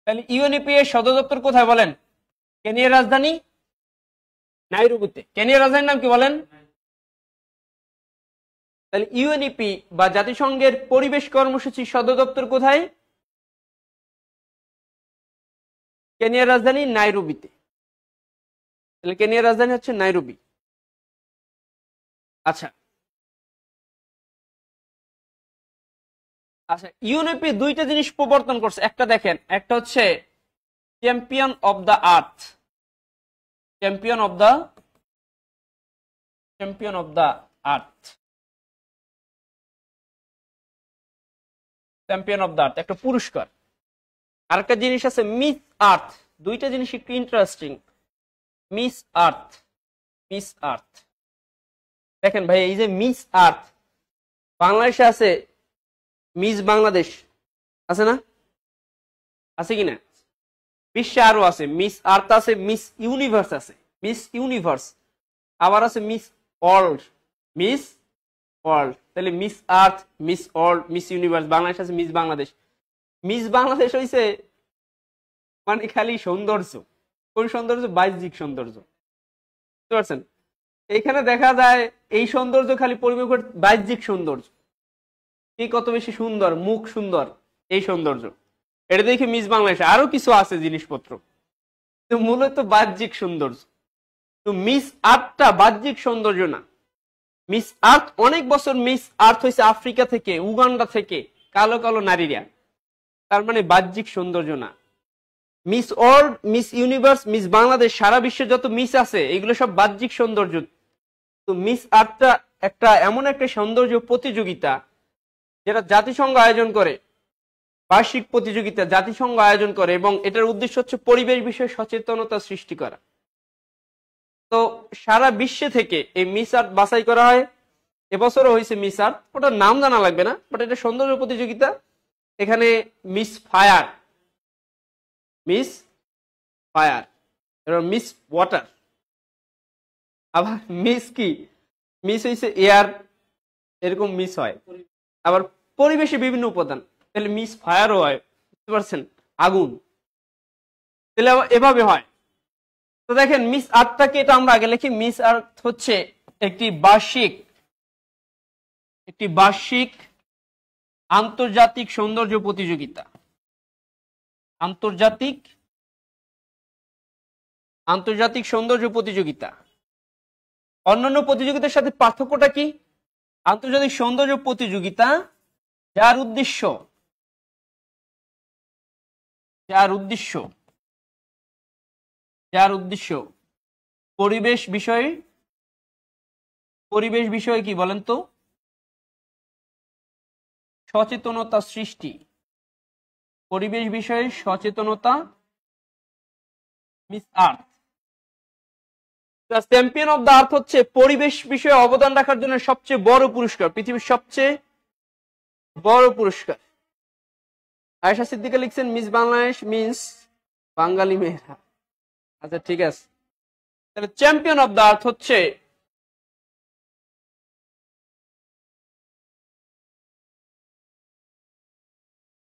তাহলে ইউএনইপি এর সদর দপ্তর কোথায় বলেন? কেনিয়ার রাজধানী নাইরোবিতে। কেনিয়ার রাজধানীর নাম কি বলেন? তাহলে ইউএনইপি বা জাতিসংঘের পরিবেশ কর্মসূচি সদর দপ্তর কোথায়? কেনিয়ার রাজধানী নাইরোবিতে। তাহলে কেনিয়ার রাজধানী হচ্ছে নাইরোবি। আচ্ছা আচ্ছা, ইউএনইপি দুইটা জিনিস প্রবর্তন করছে। একটা দেখেন, একটা হচ্ছে champion of the earth, champion of the earth, champion of the earth একটা পুরস্কার। আরেকটা জিনিস আছে মিস আর্থ। দুইটা জিনিস একটু ইন্টারেস্টিং। মিস আর্থ, মিস আর্থ। দেখেন ভাই, এই যে মিস আর্থ, বাংলাদেশে আছে মিস বাংলাদেশ, আছে না? আছে কিনা? বিশ্বে আরো আছে, মিস আর্থ আছে, মিস ইউনিভার্স আছে, মিস ইউনিভার্স, আবার আছে মিস ওয়ার্ল্ড, মিস ওয়ার্ল্ড। তাহলে Miss Earth, Miss World, Miss Universe. Bangladesh আছে মিস বাংলাদেশ। মিস বাংলাদেশ হইছে মানে খালি সৌন্দর্য। কোন সৌন্দর্য? বাহ্যিক সৌন্দর্য, বুঝতে পারছেন? এখানে দেখা যায় এই সৌন্দর্য খালি পরিবেশের বাহ্যিক সৌন্দর্য, কি কত বেশি সুন্দর, মুখ সুন্দর, এই সৌন্দর্য। এটা দেখে মিস বাংলাদেশ। আরো কিছু আছে জিনিসপত্র, তো মূলত বাহ্যিক সৌন্দর্য। তো মিস আর্থটা বাহ্যিক সৌন্দর্য না। মিস আর্থ অনেক বছর মিস আর্থ হয়েছে আফ্রিকা থেকে, উগান্ডা থেকে, কালো কালো নারীরা, তার মানে বাহ্যিক সৌন্দর্য না। Miss World, Miss Universe, Miss Bangladesh, সারা বিশ্বে যত মিস আছে এগুলো সব বাহ্যিক সৌন্দর্য। তো মিস আর্থটা একটা এমন একটা সৌন্দর্য প্রতিযোগিতা যেটা জাতিসংঘ আয়োজন করে, বার্ষিক প্রতিযোগিতা জাতিসংঘ আয়োজন করে, এবং এটার উদ্দেশ্য হচ্ছে পরিবেশ বিষয়ে সচেতনতা সৃষ্টি করা। তো সারা বিশ্বে থেকে এই মিস আর্থ বাছাই করা হয়। এবছরও হয়েছে মিস আর্থ, ওটার নাম জানা লাগবে না, বাট এটা সৌন্দর্য প্রতিযোগিতা। এখানে মিস ফায়ার, মিস ফায়ার, এবং মিস ওয়াটার, আবার মিস কি, মিস হয়েছে এয়ার, এরকম মিস হয়। আবার পরিবেশে বিভিন্ন উপাদান, তাহলে মিস ফায়ারও হয়, বুঝতে পারছেন? আগুন, তাহলে এভাবে হয়। তো দেখেন মিস আর্থটাকে, এটা আমরা আগে লিখি, মিস আর্থ হচ্ছে একটি বার্ষিক আন্তর্জাতিক সৌন্দর্য প্রতিযোগিতা। আন্তর্জাতিক সৌন্দর্য প্রতিযোগিতা। অন্যান্য প্রতিযোগিতার সাথে পার্থক্যটা কি? আন্তর্জাতিক সৌন্দর্য প্রতিযোগিতা যার উদ্দেশ্য পরিবেশ বিষয়ে পরিবেশ বিষয়ে কি বলেন তো? সচেতনতা সৃষ্টি। পরিবেশ বিষয়ে সচেতনতা, miss earth. Champion of the earth হচ্ছে পরিবেশ বিষয়ে অবদান রাখার জন্য সবচেয়ে বড় পুরস্কার, পৃথিবীর সবচেয়ে বড় পুরস্কার। আয়েশা সিদ্দিকা লিখছেন মিস বাংলাদেশ মিন্স বাঙালি মেয়েরা। আচ্ছা ঠিক আছে, তাহলে চ্যাম্পিয়ন অফ দ্য আর্থ হচ্ছে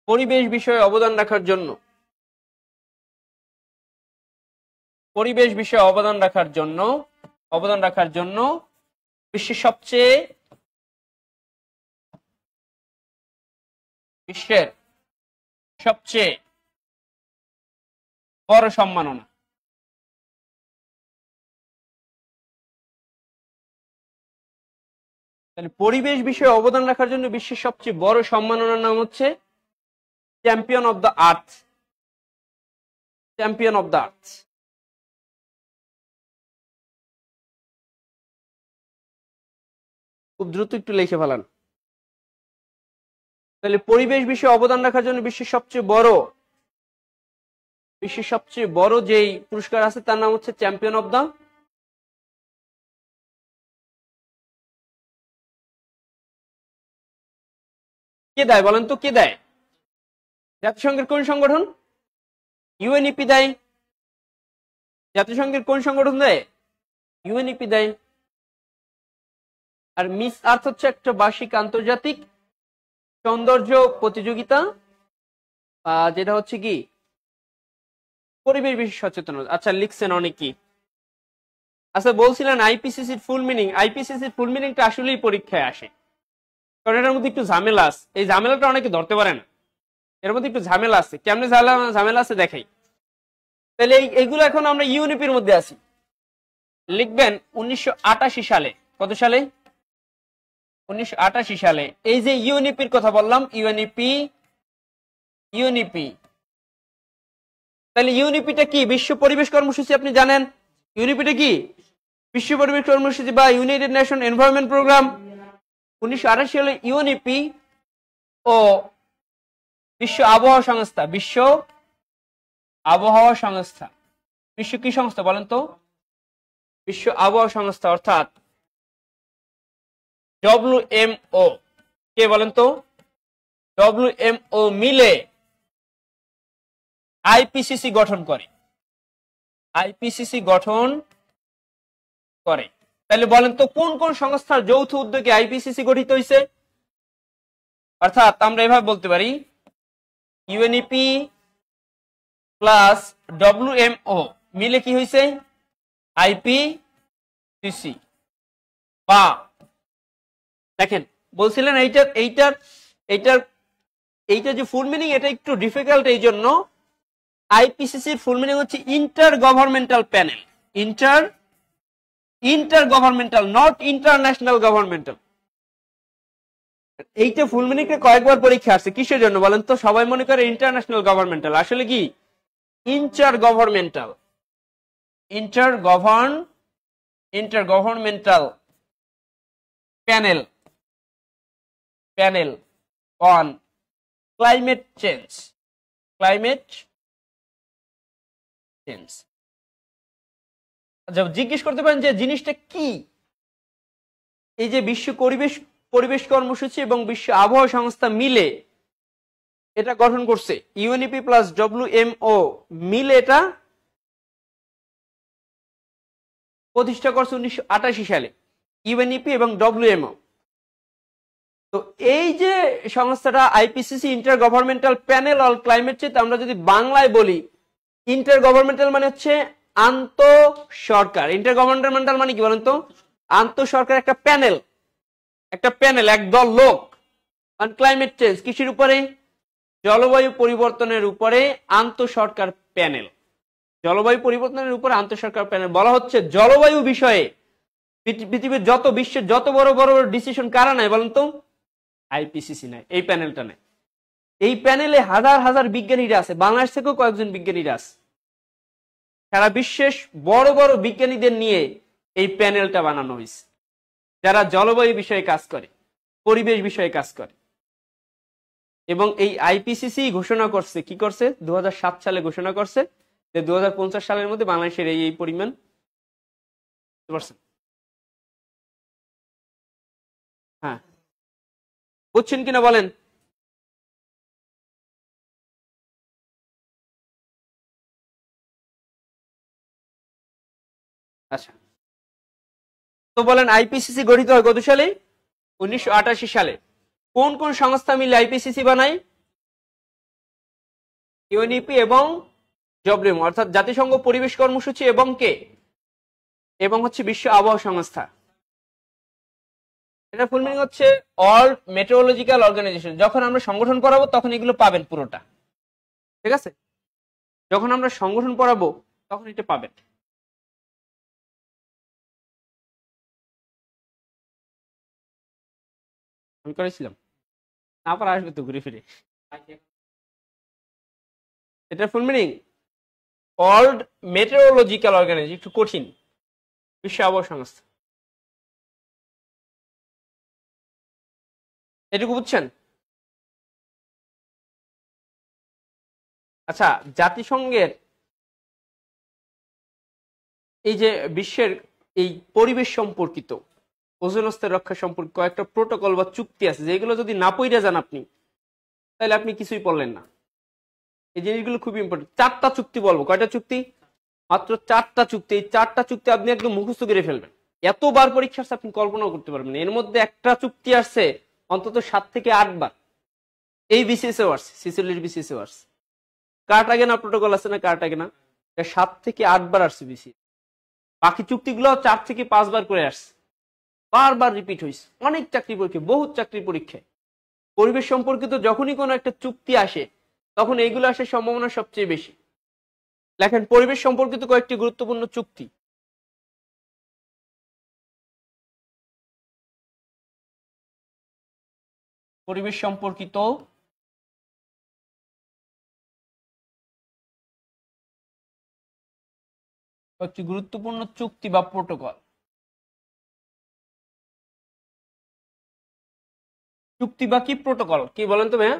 পরিবেশ বিষয়ে অবদান রাখার জন্য, পরিবেশ বিষয়ে অবদান রাখার জন্য বিশ্বের সবচেয়ে বড় সম্মাননা। তাহলে পরিবেশ বিষয়ে অবদান রাখার জন্য বিশ্বের সবচেয়ে বড় সম্মাননার নাম হচ্ছে champion of the earth. Champion of the earth. খুব দ্রুত একটু লিখে ফেলান। তাহলে পরিবেশ বিষয়ে অবদান রাখার জন্য বিশ্বের সবচেয়ে বড় যেই পুরস্কার আছে তার নাম হচ্ছে চ্যাম্পিয়ন অফ দ্য, কে দেয় বলেন তো, কে দেয়? জাতিসংঘের কোন সংগঠন? ইউএনইপি দেয়। জাতিসংঘের কোন সংগঠন দেয়? ইউএনইপি দেয়। আর মিস আর্থ হচ্ছে একটা বার্ষিক আন্তর্জাতিক সৌন্দর্য প্রতিযোগিতা, যেটা হচ্ছে কি পরিবেশ বিষয়ে সচেতনতা। আচ্ছা লিখছেন অনেকেই। আচ্ছা বলছিলেন আইপিসিসির ফুল মিনিং। আইপিসিসির ফুল মিনিংটা আসলেই পরীক্ষায় আসে, কারণ এটার মধ্যে একটু ঝামেলা আছে। এই ঝামেলাটা অনেকে ধরতে পারে না, এর মধ্যে একটু ঝামেলা আছে। কেমনে ঝামেলা আছে দেখাই। তাহলে এইগুলো এখন আমরা ইউএনইপির মধ্যে আছি। লিখবেন 1988 সালে, কত সালে? 1988 সালে এই যে ইউএনইপির কথা বললাম, ইউএনইপি। তাহলে ইউএনইপিটা কি? বিশ্ব পরিবেশ কর্মসূচি। আপনি জানেন ইউএনইপিটা কি? বিশ্ব পরিবেশ কর্মসূচি বা ইউনাইটেড নেশন এনভায়রনমেন্ট প্রোগ্রাম। 1988 সালে ইউএনইপি ও বিশ্ব আবহাওয়া সংস্থা, বিশ্ব কি সংস্থা বলেন তো? বিশ্ব আবহাওয়া সংস্থা, অর্থাৎ WMO। কে বলেন তো? WMO মিলে আইপিসিসি গঠন করে। তাহলে বলেন তো কোন কোন সংস্থার যৌথ উদ্যোগে আইপিসিসি গঠিত হয়েছে? অর্থাৎ আমরা এভাবে বলতে পারি ইউএনইপি প্লাস WMO মিলে কি হয়েছে? আইপিসিসি। বা দেখেন বলছিলেন এইটার যে ফুল মিনিং এটা একটু ডিফিকাল্ট, এই জন্য আইপিসিসির ফুল মিনিং হচ্ছে inter governmental panel. Inter governmental, not international governmental. এইটা ফুল মিনিংটা কয়েকবার পরীক্ষা আসছে। কিসের জন্য বলেন তো? সবাই মনে করে ইন্টারন্যাশনাল গভর্নমেন্টাল, আসলে কি inter governmental panel on climate change. আচ্ছা জিজ্ঞেস করতে পারেন যে জিনিসটা কি? এই যে বিশ্ব পরিবেশ কর্মসূচি এবং বিশ্ব আবহাওয়া সংস্থা মিলে এটা গঠন করছে, ইউএনইপি প্লাস WMO মিলে এটা প্রতিষ্ঠা করছে 1988 সালে, ইউএনইপি এবং WMO। তো এই যে সংস্থাটা IPCC, inter governmental panel on climate change, আমরা যদি বাংলায় বলি ইন্টার গভর্নমেন্টাল মানে হচ্ছে আন্ত সরকার। ইন্টার গভর্নমেন্টাল মানে কি বলেন তো? আন্ত সরকার একটা প্যানেল, একদল লোক অন ক্লাইমেট চেঞ্জ, কৃষির উপরে, জলবায়ু পরিবর্তনের উপরে আন্ত সরকার প্যানেল। জলবায়ু পরিবর্তনের উপরে আন্ত সরকার প্যানেল বলা হচ্ছে জলবায়ু বিষয়ে পৃথিবীর বিশ্বের যত বড় বড় ডিসিশন কারা নেয় বলেন তো? আইপিসিসি নেয়, এই প্যানেলটা নেয়। এই প্যানেলে হাজার হাজার বিজ্ঞানীরা আছে, বাংলাদেশ থেকেও কয়েকজন বিজ্ঞানীরা আছে। সারা বিশ্বের বড় বড় বিজ্ঞানীদের নিয়ে এই প্যানেলটা বানানো হয়েছে, যারা জলবায়ু বিষয়ে কাজ করে, পরিবেশ বিষয়ে কাজ করে। এবং এই আইপিসিসি ঘোষণা করছে, কি করছে, 2007 সালে ঘোষণা করছে যে 2050 সালের মধ্যে বাংলাদেশের এই পরিমাণ। হ্যাঁ, বুঝছেন কিনা বলেন? আচ্ছা, তো বলেন আইপিসিসি গঠিত হয় কত সালে? 1988 সালে। কোন কোন সংস্থা মিলে আইপিসিসি বানায়? ইউএনইপি এবং ডব্লিউএম অর্থাৎ জাতিসংঘ পরিবেশ কর্মসূচি এবং কে, এবং হচ্ছে বিশ্ব আবহাওয়া সংস্থা। এটা ফুল মিনিং হচ্ছে অল মেট্রোলজিক্যাল অর্গানাইজেশন। যখন আমরা সংগঠন পড়াবো তখন এগুলো পাবেন পুরোটা, ঠিক আছে? যখন আমরা সংগঠন পড়াবো তখন এটা পাবেন। আমি করেছিলাম, তারপর আসবে তো ঘুরে ফিরে। এটা full meaning World Meteorological Organization, একটু কঠিন, বিশ্ব আবহাওয়া সংস্থা। এটুকু বুঝছেন? আচ্ছা, জাতিসংঘের এই যে বিশ্বের এই পরিবেশ সম্পর্কিত, ওজোন স্তর রক্ষা সম্পর্কিত কয়েকটা প্রোটোকল বা চুক্তি আছে, যেগুলো যদি না পড়ে যান আপনি, তাহলে আপনি কিছুই পড়লেন না। এই জিনিসগুলো খুবই ইম্পর্টেন্ট। 4টা চুক্তি বলবো। কয়টা চুক্তি? মাত্র 4টা চুক্তি। এই 4টা চুক্তি আপনি একদম মুখস্থ করে ফেলবেন। এতবার পরীক্ষা আসছে আপনি কল্পনাও করতে পারবেন না। এর মধ্যে একটা চুক্তি আসছে অন্তত 7 থেকে 8 বার। এই বিসিএস এ আসছে, সিসিলির বিসিএস এ আসছে। কার্টাগেনা প্রোটোকল আছে না, কার্টাগেনা, 7 থেকে 8 বার আসছে বিসিএস। বাকি চুক্তিগুলো 4 থেকে 5 বার করে আসছে, বারবার রিপিট হয়েছে অনেক চাকরি পরীক্ষায়, বহুত চাকরি পরীক্ষায়। পরিবেশ সম্পর্কিত যখনই কোনো একটা চুক্তি আসে তখন এইগুলো আসার সম্ভাবনা সবচেয়ে বেশি। লেখেন পরিবেশ সম্পর্কিত কয়েকটি গুরুত্বপূর্ণ চুক্তি। পরিবেশ সম্পর্কিত কয়েকটি গুরুত্বপূর্ণ চুক্তি বা প্রোটোকল। চুক্তি বা কি প্রোটোকল, কি বলেন তো ভাইয়া?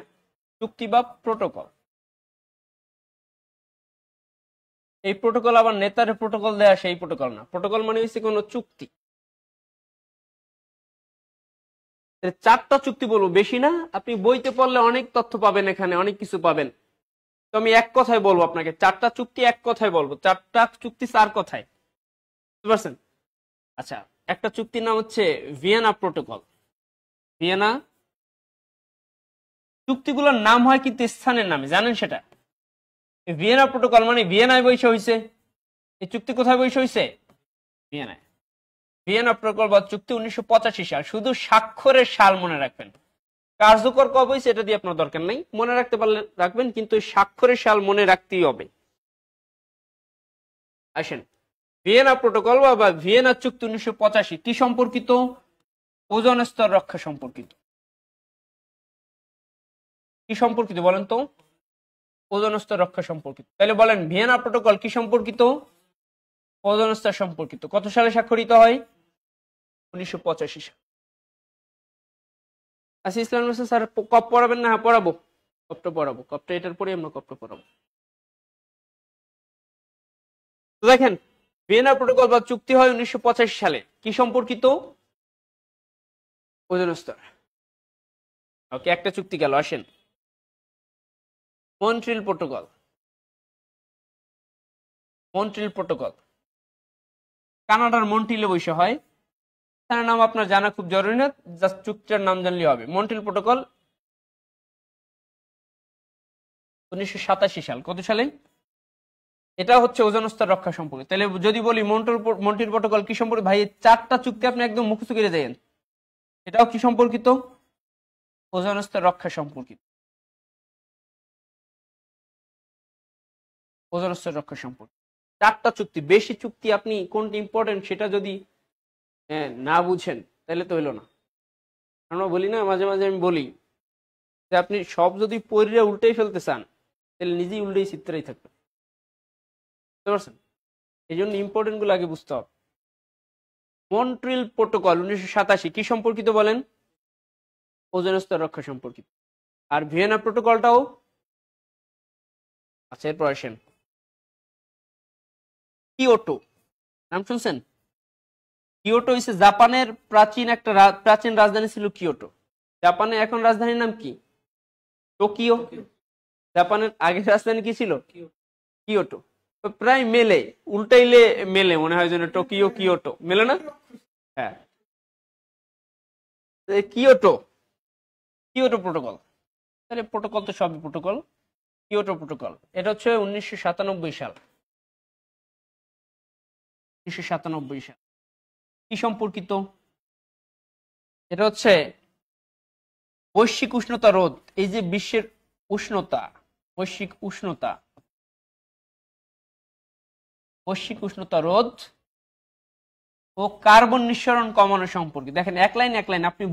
চুক্তি বা প্রোটোকল। এই প্রোটোকল আবার নেতারে প্রোটোকল দেয়া সেই প্রোটোকল না। প্রোটোকল মানে হচ্ছে কোনো চুক্তি। 4টা চুক্তি বলবো, বেশি না। আপনি বইতে পড়লে অনেক তথ্য পাবেন, এখানে অনেক কিছু পাবেন। তো আমি এক কথায় বলবো আপনাকে, 4টা চুক্তি এক কথায় বলবো। 4টা চুক্তি 4 কথায়, বুঝতে পারছেন? আচ্ছা, একটা চুক্তির নাম হচ্ছে ভিয়েনা প্রোটোকল। ভিয়েনা। চুক্তিগুলোর নাম হয় কিন্তু স্থানের নামে, জানেন সেটা? ভিয়েনা প্রোটোকল মানে ভিয়েনায় বৈশা হয়েছে। এই চুক্তি কোথায় বৈশা হয়েছে? ভিয়েনায়। ভিয়েনা প্রোটোকল বা চুক্তি 1985 সাল। শুধু স্বাক্ষরের সাল মনে রাখবেন, কার্যকর কবে হয়েছে এটা দিয়ে আপনার দরকার নাই, মনে রাখতে পারলে রাখবেন, কিন্তু স্বাক্ষরের সাল মনে রাখতেই হবে। আসেন, ভিয়েনা প্রোটোকল বা ভিয়েনা চুক্তি 1985 কি সম্পর্কিত? ওজোন স্তর রক্ষা সম্পর্কিত। কি সম্পর্কিত বলেন তো? ওজোন স্তর রক্ষা সম্পর্কিত। তাহলে বলেন ভিয়েনা প্রোটোকল কি সম্পর্কিত? ওজোন স্তর সম্পর্কিত। কত সালে স্বাক্ষরিত হয়? 1985 সাল। আচ্ছা, ইসলাম স্যার কপ পড়াবেন না? হ্যাঁ পড়াবো, কপটা পড়াবো। কপটা এটার পরে আমরা কপটা পড়াবো। তো দেখেন, ভিয়েনা প্রোটোকল বা চুক্তি হয় 1985 সালে। কি সম্পর্কিত? ওজোন স্তর। ওকে, একটা চুক্তি গেল। আসেন মন্ট্রিল প্রোটোকল। মন্ট্রিল প্রোটোকল কানাডার মন্ট্রিলে বসে হয়। তার নাম আপনার জানা খুব জরুরি না, জাস্ট চুক্তির নাম জানলে হবে। মন্ট্রিল প্রোটোকল 1987 সাল। কত সালে? এটা হচ্ছে ওজোন স্তর রক্ষা সম্পর্কে। তাহলে যদি বলি মন্ট্রিল প্রোটোকল কি সম্পর্কে, ভাই 4টা চুক্তি আপনি একদম মুখস্থ করে দেন। এটাও কি সম্পর্কিত? ওজোন স্তর রক্ষা সম্পর্কিত। ওজোন স্তর রক্ষা সম্পর্কিত 4টা চুক্তি। বেশি চুক্তি আপনি কোনটি ইম্পর্টেন্ট সেটা যদি না বুঝেন তাহলে তো হইলো না। আমরা বলি না, মাঝে মাঝে আমি বলি যে আপনি সব যদি পড়ে উল্টেই ফেলতে চান তাহলে নিজেই উল্টেই চিত্রেই থাকবেন, বুঝতে পারছেন? এই জন্য ইম্পর্টেন্ট গুলো আগে বুঝতে হবে। মন্ট্রিল প্রোটোকল 1987 কি সম্পর্কিত বলেন? ওজোন স্তর রক্ষা সম্পর্কিত। আর ভিয়েনা প্রোটোকলটাও। আচ্ছা, এরপর আসেন কিয়োটো, নাম শুনছেন? কিয়োটো হচ্ছে জাপানের প্রাচীন রাজধানী ছিল কিয়োটো। জাপানের এখন রাজধানীর নাম কি? টোকিও। জাপানের আগের রাজধানী কি ছিল? কিয়োটো। প্রায় মেলে, উল্টাইলে মেলে মনে হয় যেন টোকিও কিয়োটো মেলে না? হ্যাঁ, কিয়োটো প্রোটোকল। তাহলে প্রোটোকল তো সবই প্রোটোকল। কিয়োটো প্রোটোকল এটা হচ্ছে 1997 সাল। 1997 সাল কি সম্পর্কিত? এটা হচ্ছে বৈশ্বিক উষ্ণতা রোধ। এই যে বিশ্বের উষ্ণতা, বৈশ্বিক উষ্ণতা রোধ ও কার্বন নিঃসরণ কমানো সম্পর্কে। দেখেন এক লাইন আপনি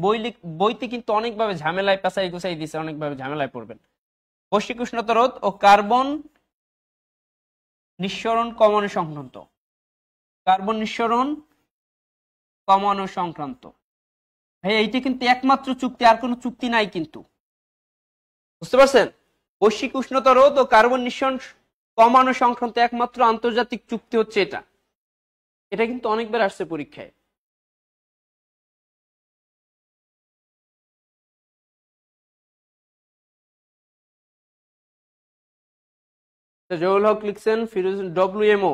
বইতে কিন্তু অনেকভাবে ঝামেলায় পেঁচাই গুছাই দিচ্ছে, অনেকভাবে ঝামেলায় পড়বেন। বৈশ্বিক উষ্ণতা রোধ ও কার্বন নিঃসরণ কমানো সংক্রান্ত। ভাই এইটা কিন্তু একমাত্র চুক্তি, আর কোনো চুক্তি নাই কিন্তু, বুঝতে পারছেন? বৈশ্বিক উষ্ণতা রোধ ও কার্বন নিঃসরণ কমানো সংক্রান্ত একমাত্র আন্তর্জাতিক চুক্তি হচ্ছে এটা। এটা কিন্তু অনেকবার আসছে পরীক্ষায়। জহুরুল হক লিখছেন ফিরোজ WMO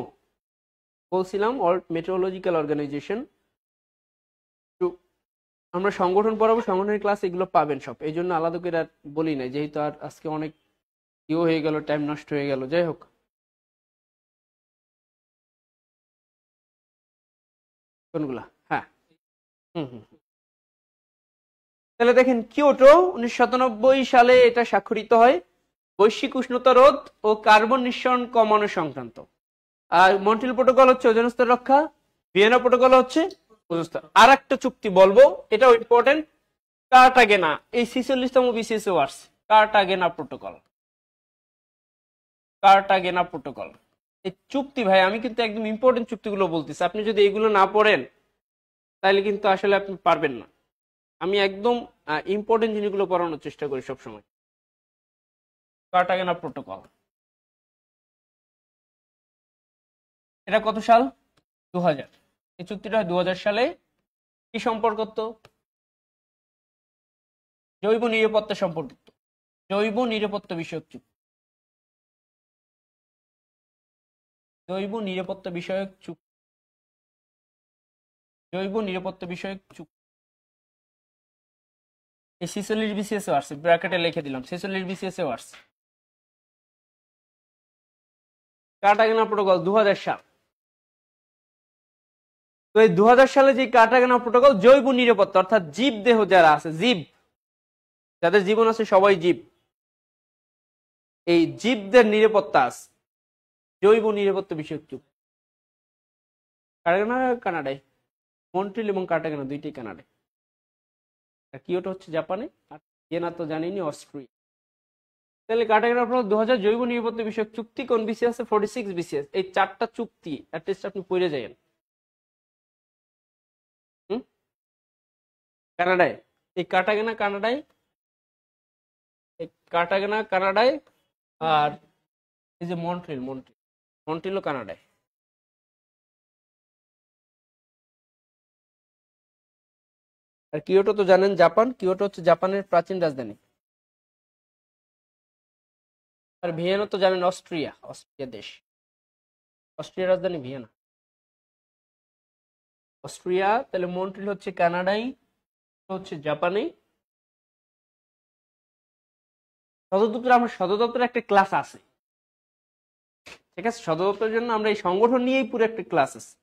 বলছিলাম, ওয়ার্ল্ড মেট্রোলজিক্যাল অর্গানাইজেশন। আমরা সংগঠন পড়াবো, সংগঠনের ক্লাস এগুলো পাবেন সব, এই জন্য আলাদা করে আর বলি নাই, যেহেতু আর আজকে অনেক হয়ে গেল, টাইম নষ্ট হয়ে গেল। যাই হোক, কোনগুলা? হ্যাঁ, তাহলে দেখেন কিয়োটো 1997 সালে এটা স্বাক্ষরিত হয়, বৈশ্বিক উষ্ণতা রোধ ও কার্বন নিঃসরণ কমানো সংক্রান্ত। আর মন্ট্রিল প্রোটোকল হচ্ছে ওজোন স্তর রক্ষা, ভিয়েনা প্রোটোকল হচ্ছে ওজোন স্তর। আর একটা চুক্তি বলবো, এটাও ইম্পর্টেন্ট, কার্টাগেনা। এই 46তম BCS ওয়ার্স, কার্টাগেনা প্রোটোকল। এই চুক্তি ভাই, আমি কিন্তু একদম ইম্পর্টেন্ট চুক্তিগুলো বলতেছি, আপনি যদি এগুলো না পড়েন তাহলে কিন্তু আসলে আপনি পারবেন না। আমি একদম ইম্পর্টেন্ট জিনিসগুলো পড়ানোর চেষ্টা করি সবসময়। কার্টাগেনা প্রোটোকল এটা কত সাল? 2000। এই চুক্তিটা 2000 সালে। কি সম্পর্কিত? জৈব নিরাপত্তা সম্পর্কিত, জৈব নিরাপত্তা বিষয়ক চুক্তি। এই 46 BCS আসছে, ব্র্যাকেটে লিখে দিলাম 46 BCS আসছে। কার্টাগেনা প্রোটোকল 2000 সাল। তো এই 2000 সালে যে কার্টাগেনা প্রোটোকল জৈব নিরাপত্তা, অর্থাৎ জীব দেহ যারা আছে, যাদের জীবন আছে, সবাই জীব, এই জীবদের নিরাপত্তা আছে, জৈব নিরাপত্তা বিষয়ক চুক্তি। কার্টাগেনা কানাডায়, মন্ট্রিল এবং কার্টাগেনা দুইটাই কানাডায়। কিয়োটো হচ্ছে জাপানে, আর ভিয়েনা তো জানিনি, অস্ট্রিয়া। তাহলে কার্টাগেনা প্রোটোকল 2000 জৈব নিরাপত্তা বিষয়ক চুক্তি কোন BCS আছে? 46 BCS। এই 4টা চুক্তি অ্যাটলিস্ট আপনি পড়ে যাবেন। কানাডায় এই কার্টাগেনা, কানাডায়, আর এই যে মন্ট্রিলও কানাডায়। আর কিয়োটো তো জানেন জাপান, কিয়োটো হচ্ছে জাপানের প্রাচীন রাজধানী। আর ভিয়েনা তো জানেন অস্ট্রিয়া দেশ, অস্ট্রিয়ার রাজধানী ভিয়েনা, অস্ট্রিয়া। তাহলে মন্ট্রিল হচ্ছে কানাডায়, হচ্ছে জাপানে। সদর দপ্তরে একটা ক্লাস আছে, ঠিক আছে? সদর দপ্তরের জন্য আমরা এই সংগঠন নিয়েই পুরো একটা ক্লাস আছে,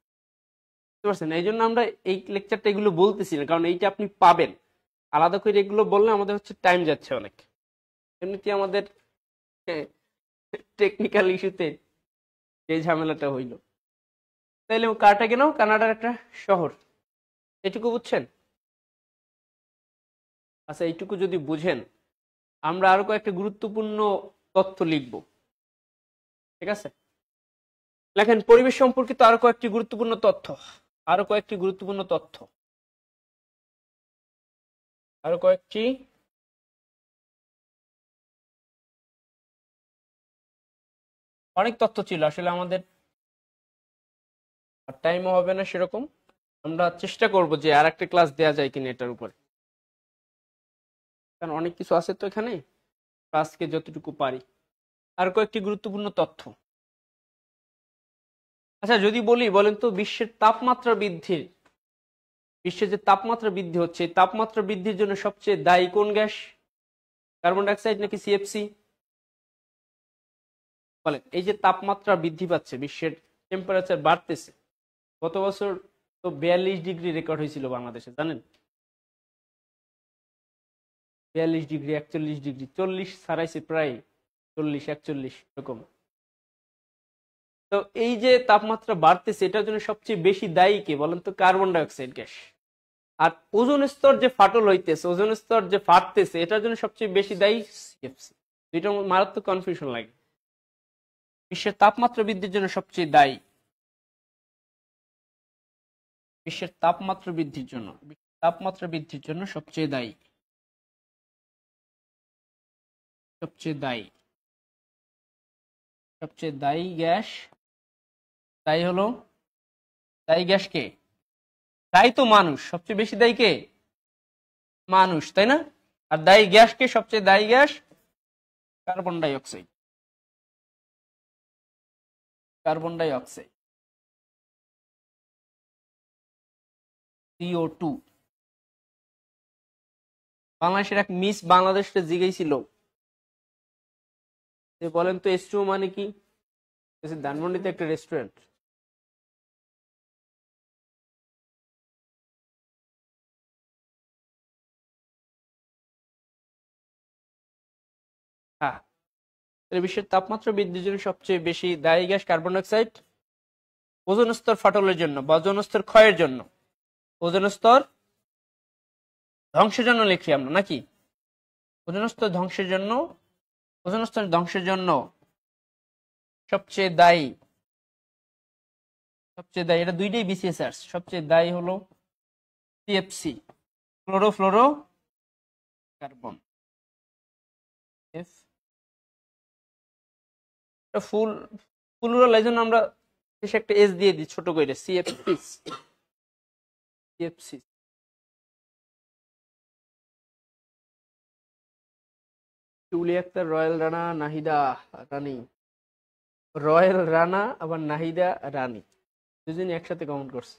বুঝতে পারছেন? এই জন্য আমরা এই লেকচারটা এগুলো বলতেছি না, কারণ এইটা আপনি পাবেন। আলাদা করে এগুলো বললে আমাদের হচ্ছে টাইম যাচ্ছে অনেক। এমনিতে আমাদের টেকনিক্যাল ইস্যুতে এই ঝামেলাটা হইল। তাইলে কার্টাগেনাও কানাডার একটা শহর, এটুকু বুঝছেন? আচ্ছা, এইটুকু যদি বুঝেন, আমরা আরো কয়েকটা গুরুত্বপূর্ণ তথ্য লিখব, ঠিক আছে? লেখেন পরিবেশ সম্পর্কিত আরো কয়েকটি গুরুত্বপূর্ণ তথ্য। আরো কয়েকটি গুরুত্বপূর্ণ তথ্য, অনেক তথ্য ছিল, আসলে আমাদের টাইমও হবে না সেরকম। আমরা চেষ্টা করব যে আর একটা ক্লাস দেওয়া যায় কিনা এটার উপরে, কারণ অনেক কিছু আছে তো এখানে, আজকে যতটুকু পারি। আর কয়েকটি গুরুত্বপূর্ণ তথ্য। আচ্ছা যদি বলেন তো বিশ্বের যে তাপমাত্রা বৃদ্ধি হচ্ছে, এই তাপমাত্রা বৃদ্ধির জন্য সবচেয়ে দায়ী কোন গ্যাস? কার্বন ডাইঅক্সাইড নাকি সিএফসি? বলেন, এই যে তাপমাত্রা বৃদ্ধি পাচ্ছে, বিশ্বের টেম্পারেচার বাড়তেছে, গত বছর তো 42 ডিগ্রি রেকর্ড হয়েছিল বাংলাদেশে, জানেন? 42 ডিগ্রি, 41 ডিগ্রি, 40 ছাড়াইছে, প্রায় 40 41 এরকম। তো এই যে তাপমাত্রা বাড়তেছে, এটার জন্য সবচেয়ে বেশি দায়ী কে বলেন তো? Carbon dioxide gas. আর ওজোন স্তর যে ফাটতেছে, এটার জন্য সবচেয়ে বেশি দায়ী সিএফসি। দুইটার মধ্যে মারাত্মক কনফিউশন লাগে। বিশ্বের তাপমাত্রা বৃদ্ধির জন্য সবচেয়ে দায়ী, সবচেয়ে দায়ী গ্যাস, দায়ী গ্যাস কে? দায়ী তো মানুষ, সবচেয়ে বেশি দায়ী কে? মানুষ, তাই না? আর দায়ী গ্যাস কে? সবচেয়ে দায়ী গ্যাস কার্বন ডাইঅক্সাইড। CO2। বাংলাদেশের এক মিস বাংলাদেশে জিজ্ঞেছিল যে বলেন তো H2O মানে কি? ধানমন্ডিতে একটা রেস্টুরেন্ট। হ্যাঁ, বিশ্বের তাপমাত্রা বৃদ্ধির জন্য সবচেয়ে বেশি দায়ী গ্যাস কার্বন ডাইঅক্সাইড। ওজোন স্তর ফাটলের জন্য বা ওজোন স্তর ক্ষয়ের জন্য, ওজোন স্তর ধ্বংসের জন্য লিখি আমরা নাকি? ওজোন স্তর ধ্বংসের জন্য সবচেয়ে দায়ী, এটা দুইটাই বিসিএস। সবচেয়ে দায়ী হলো সিএফসি, ক্লোরোফ্লোরো কার্বন। ফুল প্লুরাল, এই জন্য আমরা শেষে একটা এস দিয়ে দিই ছোট করে, সিএফসি। চুলি আক্তার, রয়্যাল রানা, নাহিদা রানী। রয়্যাল রানা আবার নাহিদা রানী, দুজনই একসাথে কমেন্ট করছে।